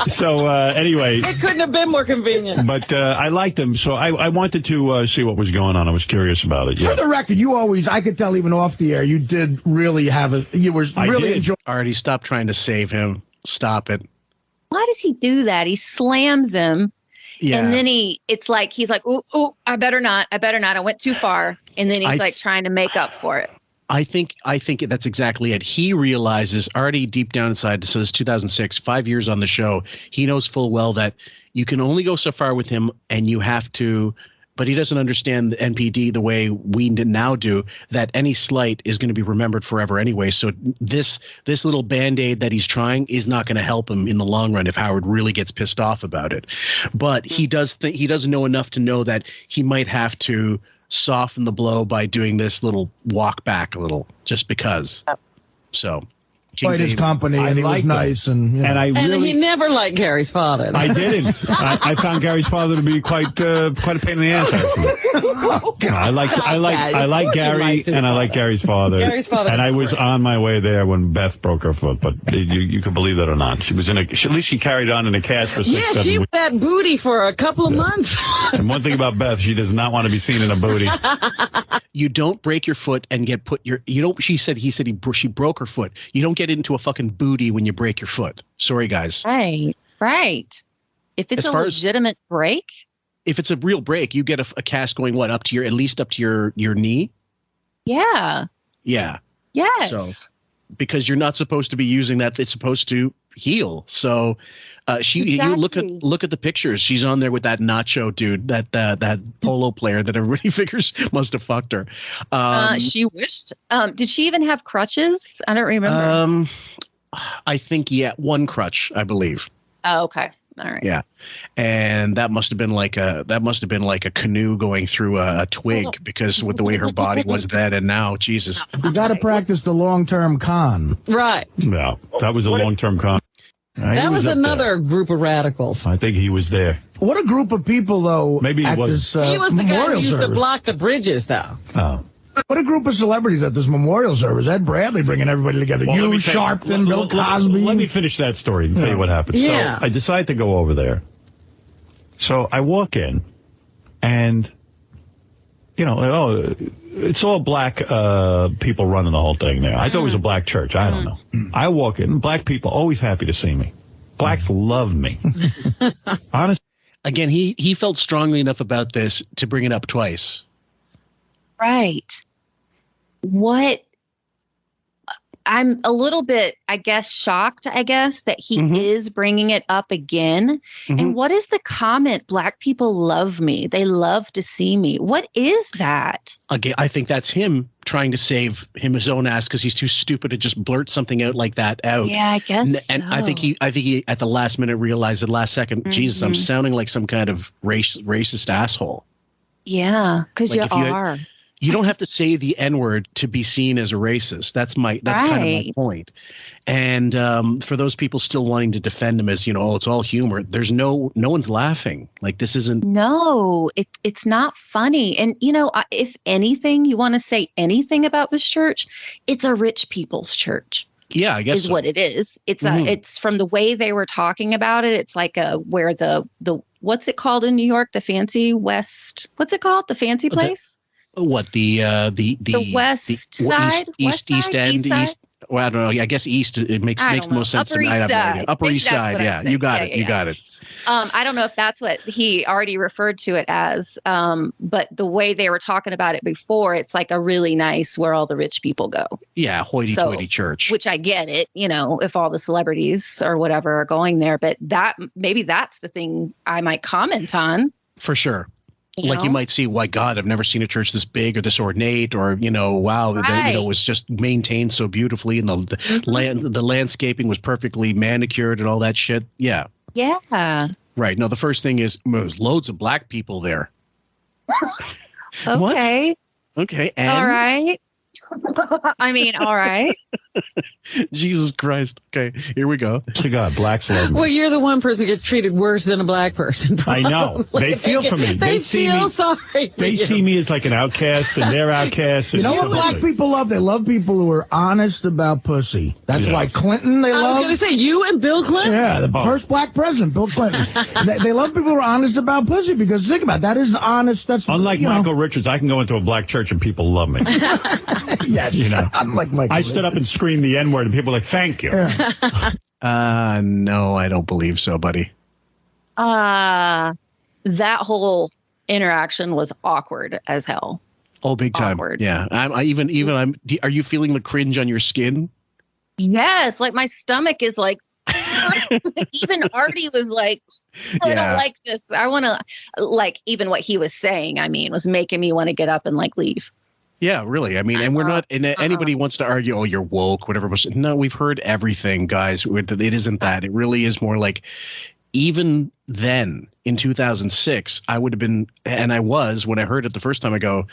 So anyway. It couldn't have been more convenient. But I liked him, so I wanted to see what was going on. I was curious about it. Yeah. For the record, I could tell even off the air, you did really you were really enjoying. Already, stop trying to save him. Stop it. Why does he do that? He slams him. Yeah. And then he's like, ooh, I better not. I went too far. And then he's trying to make up for it. I think that's exactly it. He realizes already deep down inside, so this is 2006, 5 years on the show, he knows full well that you can only go so far with him and you have to, but he doesn't understand the NPD the way we now do, that any slight is going to be remembered forever anyway. So this little Band-Aid that he's trying is not going to help him in the long run if Howard really gets pissed off about it. But he does know enough to know that he might have to soften the blow by doing this little walk back a little, just because. So Quite his company, and he was nice, and he never liked Gary's father. I didn't. I found Gary's father to be quite a pain in the ass. Actually, I like Gary, and I like Gary's father. Gary's father, and I was on my way there when Beth broke her foot. But you can believe that or not, she was at least she carried on in a cast for 6-7 weeks. Yeah, she was that booty for a couple of months. And one thing about Beth, she does not want to be seen in a booty. You don't break your foot and get put your. You don't. She broke her foot. You don't get into a fucking booty when you break your foot. Sorry, guys. Right. If it's a legitimate break. If it's a real break, you get a cast going at least up to your knee. Yeah. Yeah. Yes. So, because you're not supposed to be using that, it's supposed to heal. So, you look at the pictures. She's on there with that Nacho dude, that polo player that everybody figures must have fucked her. She wished. Did she even have crutches? I don't remember. I think one crutch, I believe. Oh, okay. All right. Yeah, and that must have been like a canoe going through a twig, because with the way her body was then and now, Jesus. You got to practice the long-term con. Right. No, that was a long-term con. That was another group of radicals. I think he was there. What a group of people, though. Maybe he was. He was the guy who used to block the bridges, though. Oh. What a group of celebrities at this memorial service. Ed Bradley bringing everybody together. Well, Sharpton, Bill Cosby. Let me finich that story and tell you what happened. Yeah. So I decide to go over there. So I walk in, and, it's all black people running the whole thing there. I thought it was a black church. I don't know. I walk in, black people always happy to see me. Blacks love me. Honestly. Again, he felt strongly enough about this to bring it up twice. Right. What? I'm a little bit, shocked, that he is bringing it up again. Mm-hmm. And what is the comment? Black people love me. They love to see me. What is that? Again, I think that's him trying to save his own ass, because he's too stupid to just blurt something out like that out. Yeah, I guess. And I think he at the last minute realized at the last second, Jesus, I'm sounding like some kind of racist asshole. Yeah, because you are. You don't have to say the N-word to be seen as a racist. That's kind of my point. And for those people still wanting to defend him as, it's all humor, there's no one's laughing. Like, this isn't. No, it's not funny. And, if anything, you want to say anything about this church, it's a rich people's church. Yeah, I guess is what it is. It's it's from the way they were talking about it. It's like where the what's it called in New York? The fancy West. What's it called? The fancy place? What the West Side? East End? East. Well, I don't know. I guess East. It makes the most sense to me. I have no idea. Upper East Side. Yeah, you got it. You got it. I don't know if that's what he already referred to it as, but the way they were talking about it before, it's like a really nice where all the rich people go. Yeah, hoity-toity church. Which I get it, if all the celebrities or whatever are going there, but maybe that's the thing I might comment on. For sure. You might see, why God, I've never seen a church this big or this ornate, or wow, it was just maintained so beautifully, and the landscaping was perfectly manicured and all that shit. Yeah. Yeah. Right. No, the first thing is there's loads of black people there. Okay. What? Okay. And? All right. I mean, all right. Jesus Christ. Okay, here we go. To God, blacks love me. Well, you're the one person who gets treated worse than a black person. I know. They feel for me. They feel sorry. They see me as like an outcast, and they're outcasts. You know what black people love? They love people who are honest about pussy. That's why Clinton they love. I was going to say, you and Bill Clinton? Yeah, the first black president, Bill Clinton. they love people who are honest about pussy, because think about it, that is honest. That's unlike Michael Richards. I can go into a black church and people love me. Yeah, unlike Michael. I stood up and screamed the N-word, and people were like, "Thank you." Yeah. No, I don't believe so, buddy. That whole interaction was awkward as hell. Oh, big time. Awkward. Yeah. Are you feeling the cringe on your skin? Yes. Like my stomach is like, even Artie was like, I don't like this. I want to, like, even what he was saying, was making me want to get up and like leave. Yeah, really. And we're not, and anybody wants to argue, oh, you're woke, whatever. No, we've heard everything, guys. It isn't that. It really is more like, even then in 2006, I would have been, and I was, when I heard it the first time, I go,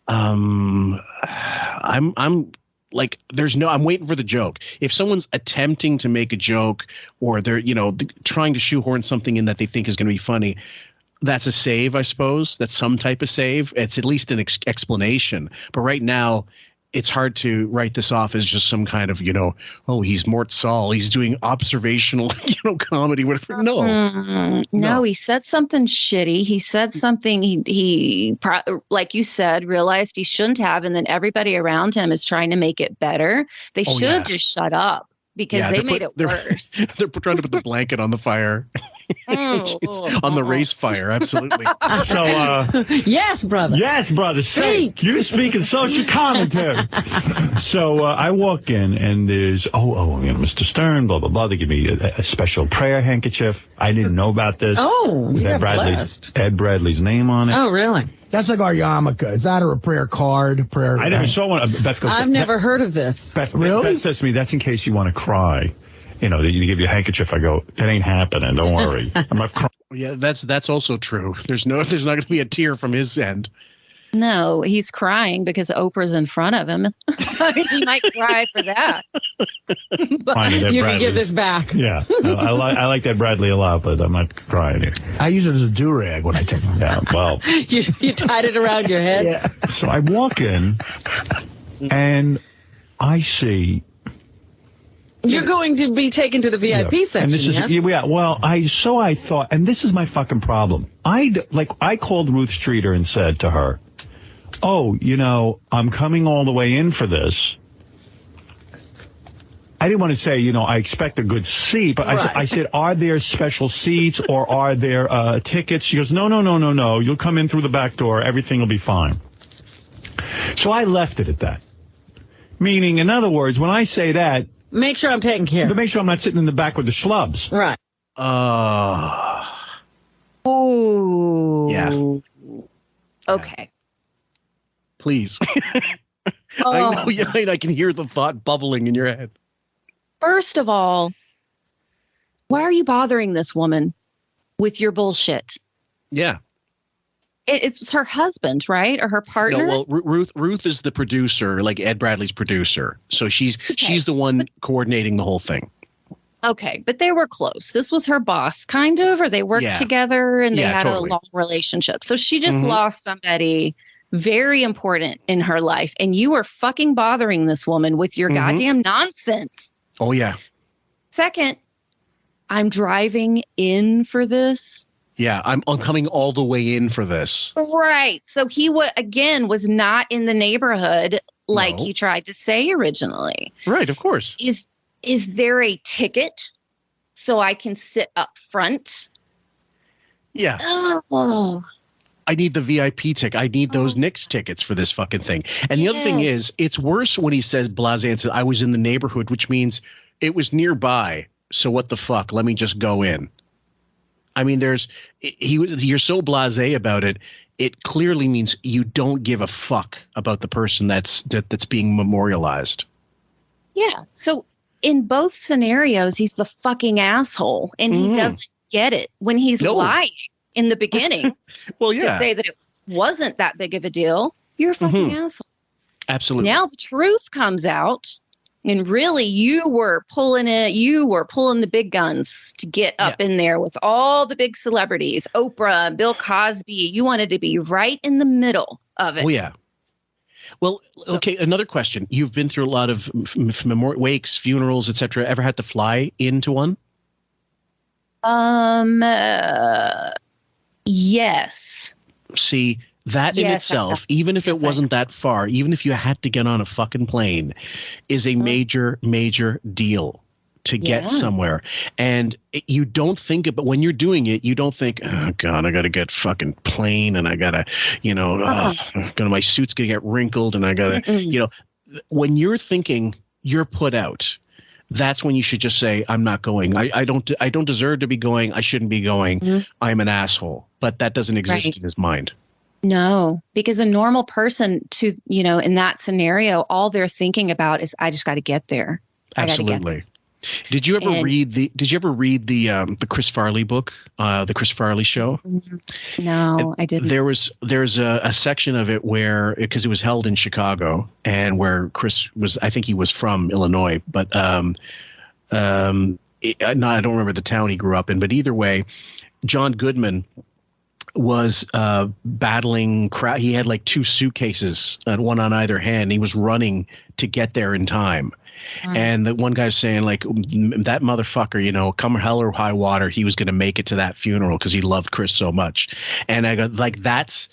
I'm like, I'm waiting for the joke. If someone's attempting to make a joke, or they're, trying to shoehorn something in that they think is going to be funny, that's a save, I suppose. That's some type of save. It's at least an explanation. But right now, it's hard to write this off as just some kind of, oh, he's Mort Saul. He's doing observational, comedy, whatever. No, he said something shitty. He said something he like you said, realized he shouldn't have. And then everybody around him is trying to make it better. They should have just shut up, because they made it worse. They're trying to put the blanket on the fire. On the race fire, absolutely. So, yes, brother. Yes, brother. Speak. You speak in social commentary. So I walk in, and there's Mr. Stern, blah blah blah. They give me a special prayer handkerchief. I didn't know about this. Oh, yeah, Ed Bradley's name on it. Oh, really? That's like our yarmulke. Is that or a prayer card? I never saw one. I've never heard of this. Really? Beth says to me, that's in case you want to cry. You give you a handkerchief. I go, it ain't happening. Don't worry. I'm not crying. Yeah, that's also true. There's not going to be a tear from his end. No, he's crying because Oprah's in front of him. He might cry for that. You can give this back. Yeah, I like that Bradley a lot, but I'm not crying here. I use it as a do-rag when I take it. Yeah, well. you tied it around your head? Yeah. So I walk in, and I see... You're going to be taken to the VIP section, and this is, yes? Yeah, well, I thought, and this is my fucking problem. I called Ruth Streeter and said to her, oh, I'm coming all the way in for this. I didn't want to say, I expect a good seat, but I said, are there special seats or are there tickets? She goes, no. You'll come in through the back door. Everything will be fine. So I left it at that. Meaning, in other words, when I say that, make sure I'm taken care of. To make sure I'm not sitting in the back with the schlubs. Right. Oh. Yeah. Okay. Please. I know. I can hear the thought bubbling in your head. First of all, why are you bothering this woman with your bullshit? Yeah. It's her husband, right? Or her partner? No, well, Ruth is the producer, like Ed Bradley's producer. So she's the one coordinating the whole thing. Okay, but they were close. This was her boss, kind of, or they worked together and they had a long relationship. So she just lost somebody very important in her life. And you were fucking bothering this woman with your goddamn nonsense. Oh, yeah. Second, I'm driving in for this. Yeah, I'm coming all the way in for this. Right. So he was not in the neighborhood like he tried to say originally. Right, of course. Is there a ticket so I can sit up front? Yeah. Oh. I need the VIP ticket. I need those Knicks tickets for this fucking thing. And the other thing is, it's worse when he says blasé and says, I was in the neighborhood, which means it was nearby. So what the fuck? Let me just go in. I mean, you're so blasé about it. It clearly means you don't give a fuck about the person that's being memorialized. Yeah. So in both scenarios, he's the fucking asshole, and he doesn't get it when he's lying in the beginning. Well, yeah. To say that it wasn't that big of a deal, you're a fucking asshole. Absolutely. Now the truth comes out. And really, you were pulling the big guns to get up in there with all the big celebrities, Oprah, Bill Cosby. You wanted to be right in the middle of it. Oh, yeah. Well, okay, another question. You've been through a lot of wakes, funerals, etc. Ever had to fly into one? Yes. See, that in itself, even if it wasn't that far, even if you had to get on a fucking plane, is a major, major deal to get somewhere. And you don't think about, when you're doing it, you don't think, oh God, I got to get fucking plane and I got to, my suit's going to get wrinkled and I got to, when you're thinking you're put out, that's when you should just say, I'm not going. I don't deserve to be going. I shouldn't be going. I'm an asshole. But that doesn't exist in his mind. No, because a normal person in that scenario, all they're thinking about is, I just got to get there. Absolutely. Did you ever read the Chris Farley book, the Chris Farley Show? No, I didn't. There's a section of it where, because it was held in Chicago and where Chris was, I think he was from Illinois, but I don't remember the town he grew up in, but either way, John Goodman was battling crowd. He had like 2 suitcases, one on either hand. He was running to get there in time. And the one guy's saying, like, that motherfucker, come hell or high water, he was going to make it to that funeral because he loved Chris so much. And I go, like, that's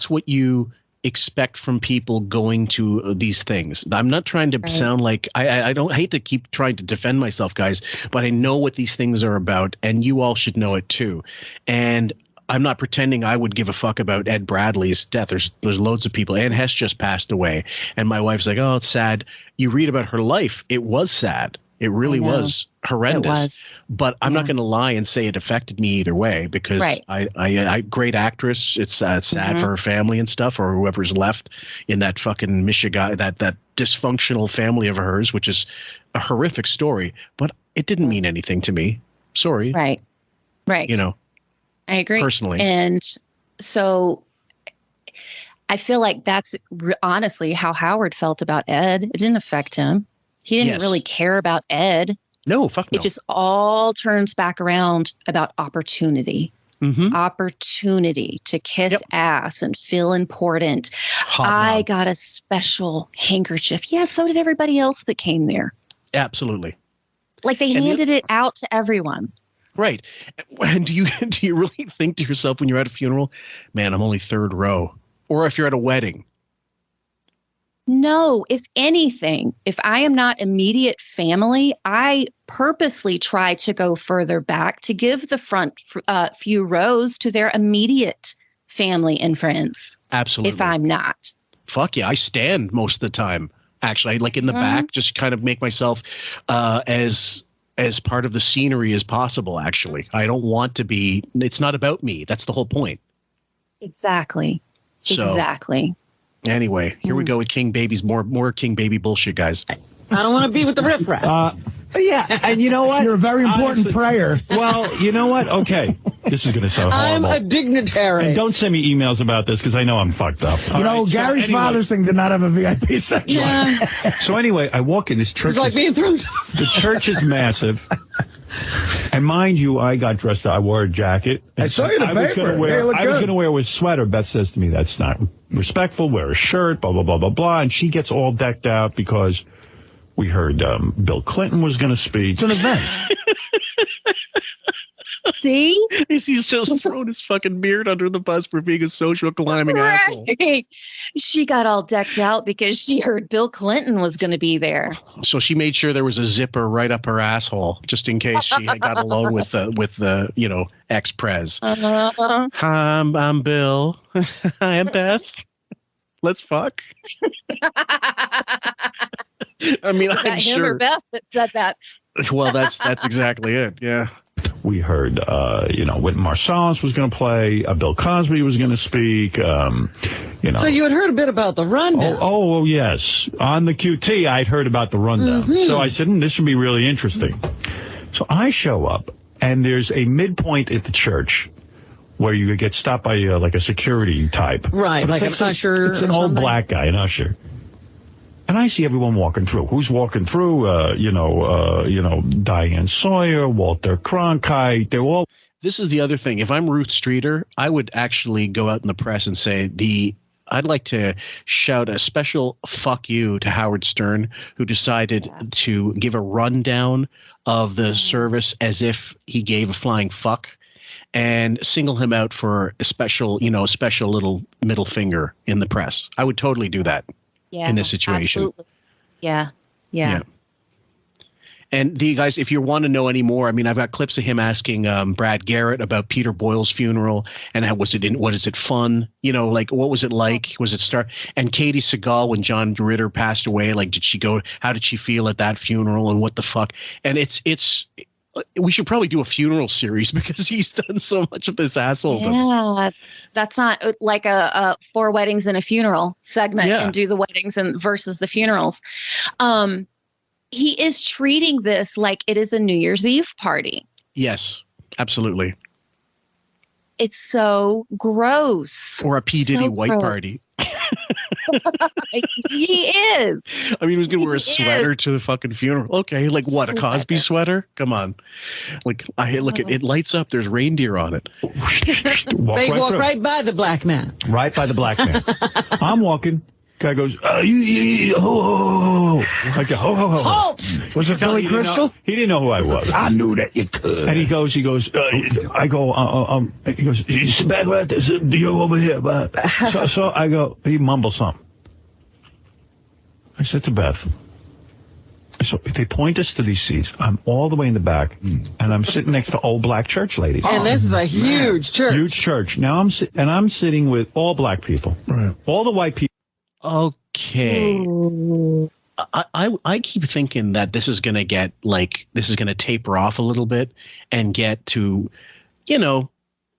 what you expect from people going to these things. I'm not trying to sound like I don't hate to keep trying to defend myself, guys, but I know what these things are about, and you all should know it too. And I'm not pretending I would give a fuck about Ed Bradley's death. There's loads of people. Anne Hess just passed away. And my wife's like, oh, it's sad. You read about her life. It was sad. It really was horrendous. It was. But I'm not going to lie and say it affected me either way, because I great actress. It's sad for her family and stuff, or whoever's left in that fucking Michigan, that dysfunctional family of hers, which is a horrific story. But it didn't mean anything to me. Sorry. Right. I agree. Personally. And so I feel like that's honestly how Howard felt about Ed. It didn't affect him. He didn't really care about Ed. No, fuck no. It just all turns back around about opportunity. Opportunity to kiss ass and feel important. I got a special handkerchief. Yeah, so did everybody else that came there. Absolutely. Like they handed it out to everyone. Right. And do you really think to yourself when you're at a funeral, man, I'm only 3rd row? Or if you're at a wedding? No, if anything, if I am not immediate family, I purposely try to go further back to give the front few rows to their immediate family and friends. Absolutely. If I'm not. Fuck yeah. I stand most of the time. Actually, I like in the back, just kind of make myself as part of the scenery as possible, actually. I don't want to be, it's not about me. That's the whole point. Exactly. Exactly. Anyway, here we go with King Babies. More King Baby bullshit, guys. I don't want to be with the riffraff. Yeah, and you know what? You're a very important prayer. Well, you know what? Okay. This is going to sound horrible. I'm a dignitary. And don't send me emails about this because I know I'm fucked up. Gary's father's thing did not have a VIP section. Yeah. So anyway, I walk in this church. It's like being thrown. The church is massive. And mind you, I got dressed up. I wore a jacket. I saw you in the paper. I was going to wear a sweater. Beth says to me, that's not respectful. Wear a shirt, blah, blah, blah, blah, blah. And she gets all decked out because we heard Bill Clinton was going to speak. It's an event. See? He's still throwing his fucking beard under the bus for being a social climbing asshole. She got all decked out because she heard Bill Clinton was going to be there. So she made sure there was a zipper right up her asshole, just in case she had got alone with the ex-prez. I'm Bill. I'm Beth. Let's fuck. I mean, I'm sure. Him or Beth that said that. Well, that's exactly it. Yeah. We heard, Wynton Marsalis was going to play. Bill Cosby was going to speak. So you had heard a bit about the rundown. Oh, yes. On the QT, I'd heard about the rundown. Mm-hmm. So I said, this should be really interesting. So I show up, and there's a midpoint at the church where you get stopped by like a security type. Right, like an usher. It's an old black guy, an usher. And I see everyone walking through. Who's walking through? Diane Sawyer, Walter Cronkite. They're all. This is the other thing. If I'm Ruth Streeter, I would actually go out in the press and say I'd like to shout a special fuck you to Howard Stern, who decided to give a rundown of the service as if he gave a flying fuck, and single him out for a special little middle finger in the press. I would totally do that. Yeah, in this situation. Absolutely. Yeah. And the guys, if you want to know any more, I mean, I've got clips of him asking Brad Garrett about Peter Boyle's funeral and was it fun? What was it like? Was it start? And Katie Seagal, when John Ritter passed away, how did she feel at that funeral and what the fuck? And we should probably do a funeral series because he's done so much of this asshole. Yeah, that's not like a 4 weddings and a funeral segment and do the weddings versus the funerals. He is treating this like it is a New Year's Eve party. Yes, absolutely. It's so gross. Or a P. Diddy white party. He is. I mean, he was going to wear a sweater to the fucking funeral. Okay, like what, a Cosby sweater? Come on. Like, it lights up. There's reindeer on it. They walk right by the black man. Right by the black man. I'm walking. Guy goes, ho, ho, ho. I go, ho, ho, ho. Halt! Was it Billy Crystal? He didn't know who I was. I knew that you could. And he goes, he goes, he's back right there. You're over here. So I go, he mumbles something. I said to Beth, so if they point us to these seats, I'm all the way in the back, and I'm sitting next to old black church ladies. And this is a huge church. Huge church. Now I'm sitting with all black people. Right. All the white people. Okay. I keep thinking that this is going to taper off a little bit and get to,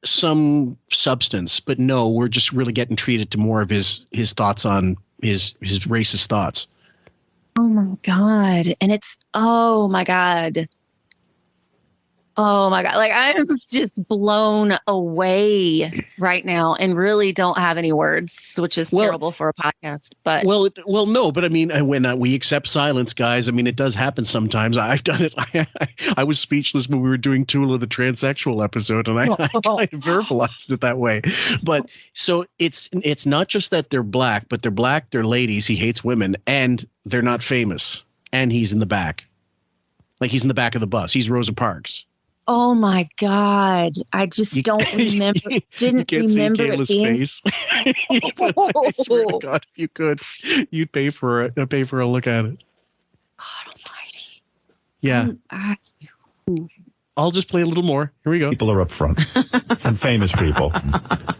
some substance. But no, we're just really getting treated to more of his thoughts on his racist thoughts. Oh my God. And oh my God. Like, I'm just blown away right now and really don't have any words, which is terrible for a podcast. But no, but I mean, when we accept silence, guys, I mean, it does happen sometimes. I've done it. I was speechless when we were doing Tula, the transsexual episode, and I kind of verbalized it that way. But so it's not just that they're black, but they're ladies. He hates women, and they're not famous. And he's in the back. Like, he's in the back of the bus. He's Rosa Parks. Oh my God! I just don't remember. Didn't you can't remember see Kayla's face. I swear to God, if you could, you'd pay for a look at it. God Almighty! Yeah. I'll just play a little more. Here we go. People are up front, and famous people.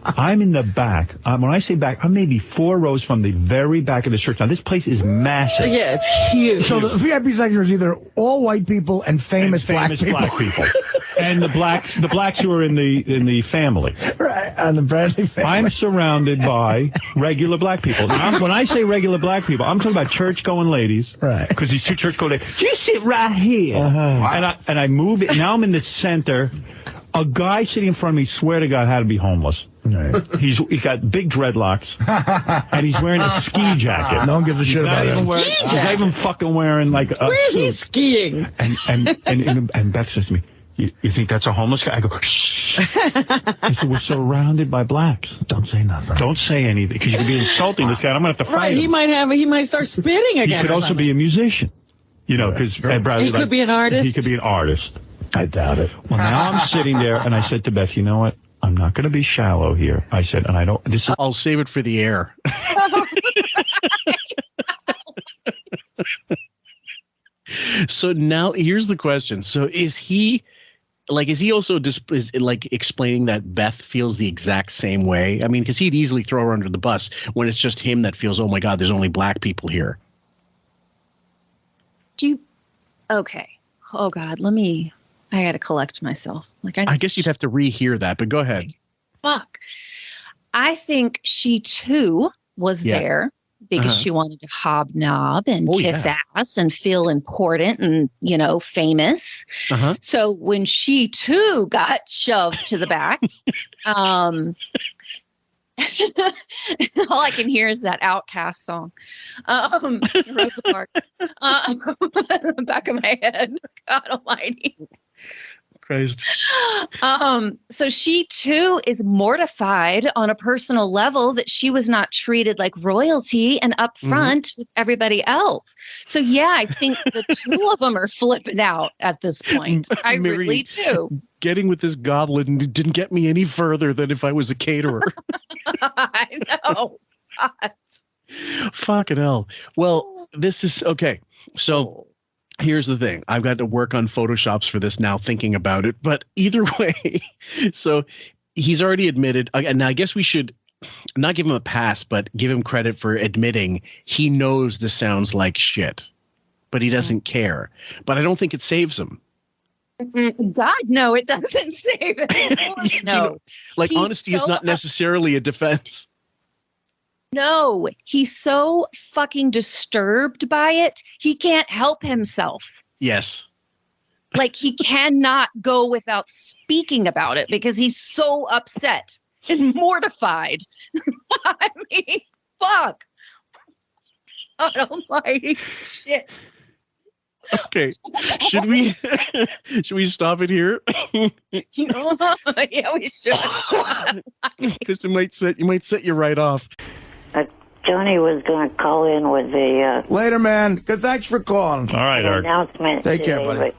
I'm in the back. When I say back, I'm maybe 4 rows from the very back of the church. Now, this place is massive. Yeah, it's huge. So the VIP section is either all white people and famous black people. And the blacks who are in the family. Right, and the Bradley family. I'm surrounded by regular black people. Now, when I say regular black people, I'm talking about church-going ladies. Right. Because these 2 church-going ladies, you sit right here. Uh-huh. And I move it. Now I'm in the center. A guy sitting in front of me, swear to God, had to be homeless. Right. He's got big dreadlocks, and he's wearing a ski jacket. No one gives a shit about that. He's not even fucking wearing like a Where's suit. he skiing? And Beth says to me, you think that's a homeless guy? I go, shh. I said, we're surrounded by blacks. Don't say nothing. Don't say anything, because you could be insulting this guy. I'm going to have to fight him. He might start spitting again. He could also be a musician. Because he could be an artist. He could be an artist. I doubt it. Well, now I'm sitting there, and I said to Beth, you know what? I'm not going to be shallow here. I said, and I don't. This is. I'll save it for the air. So now here's the question. So is he also explaining that Beth feels the exact same way? I mean, because he'd easily throw her under the bus when it's just him that feels, oh my God, there's only black people here. Okay. Oh God, I gotta collect myself. I guess you'd have to rehear that, but go ahead. Fuck. I think she too was there because she wanted to hobnob and kiss ass and feel important and, famous. So when she too got shoved to the back, all I can hear is that Outcast song, Rosa Parks, in the back of my head. God almighty. Christ. So she too is mortified on a personal level that she was not treated like royalty and upfront with everybody else. So yeah, I think the two of them are flipping out at this point. I really do. Getting with this goblin didn't get me any further than if I was a caterer. I know. God. Fucking hell. Well, this is okay. So here's the thing. I've got to work on Photoshops for this now, thinking about it. But either way, so he's already admitted. And I guess we should not give him a pass, but give him credit for admitting he knows this sounds like shit, but he doesn't care. But I don't think it saves him. God, no, it doesn't save it. No. Honesty is not necessarily a defense. No, he's so fucking disturbed by it. He can't help himself. Yes. He cannot go without speaking about it because he's so upset and mortified. I mean, fuck. God almighty shit. Okay. Should we stop it here? Yeah, we should. Because you might set you right off. Johnny was going to call in with the later, man. Good, thanks for calling. All right, Eric. Announcement. Take care, buddy.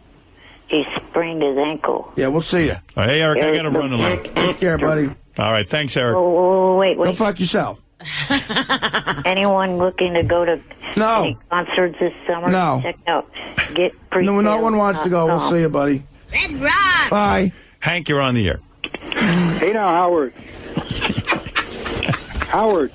He sprained his ankle. Yeah, we'll see you. Hey, Eric, I got to run along. Take care, buddy. All right, thanks, Eric. Oh, wait. Go fuck yourself. Anyone looking to go to any concerts this summer? No. Check out. Get pre. No one wants to go. We'll see you, buddy. Red Rock. Bye. Hank, you're on the air. Hey now, Howard. Howard.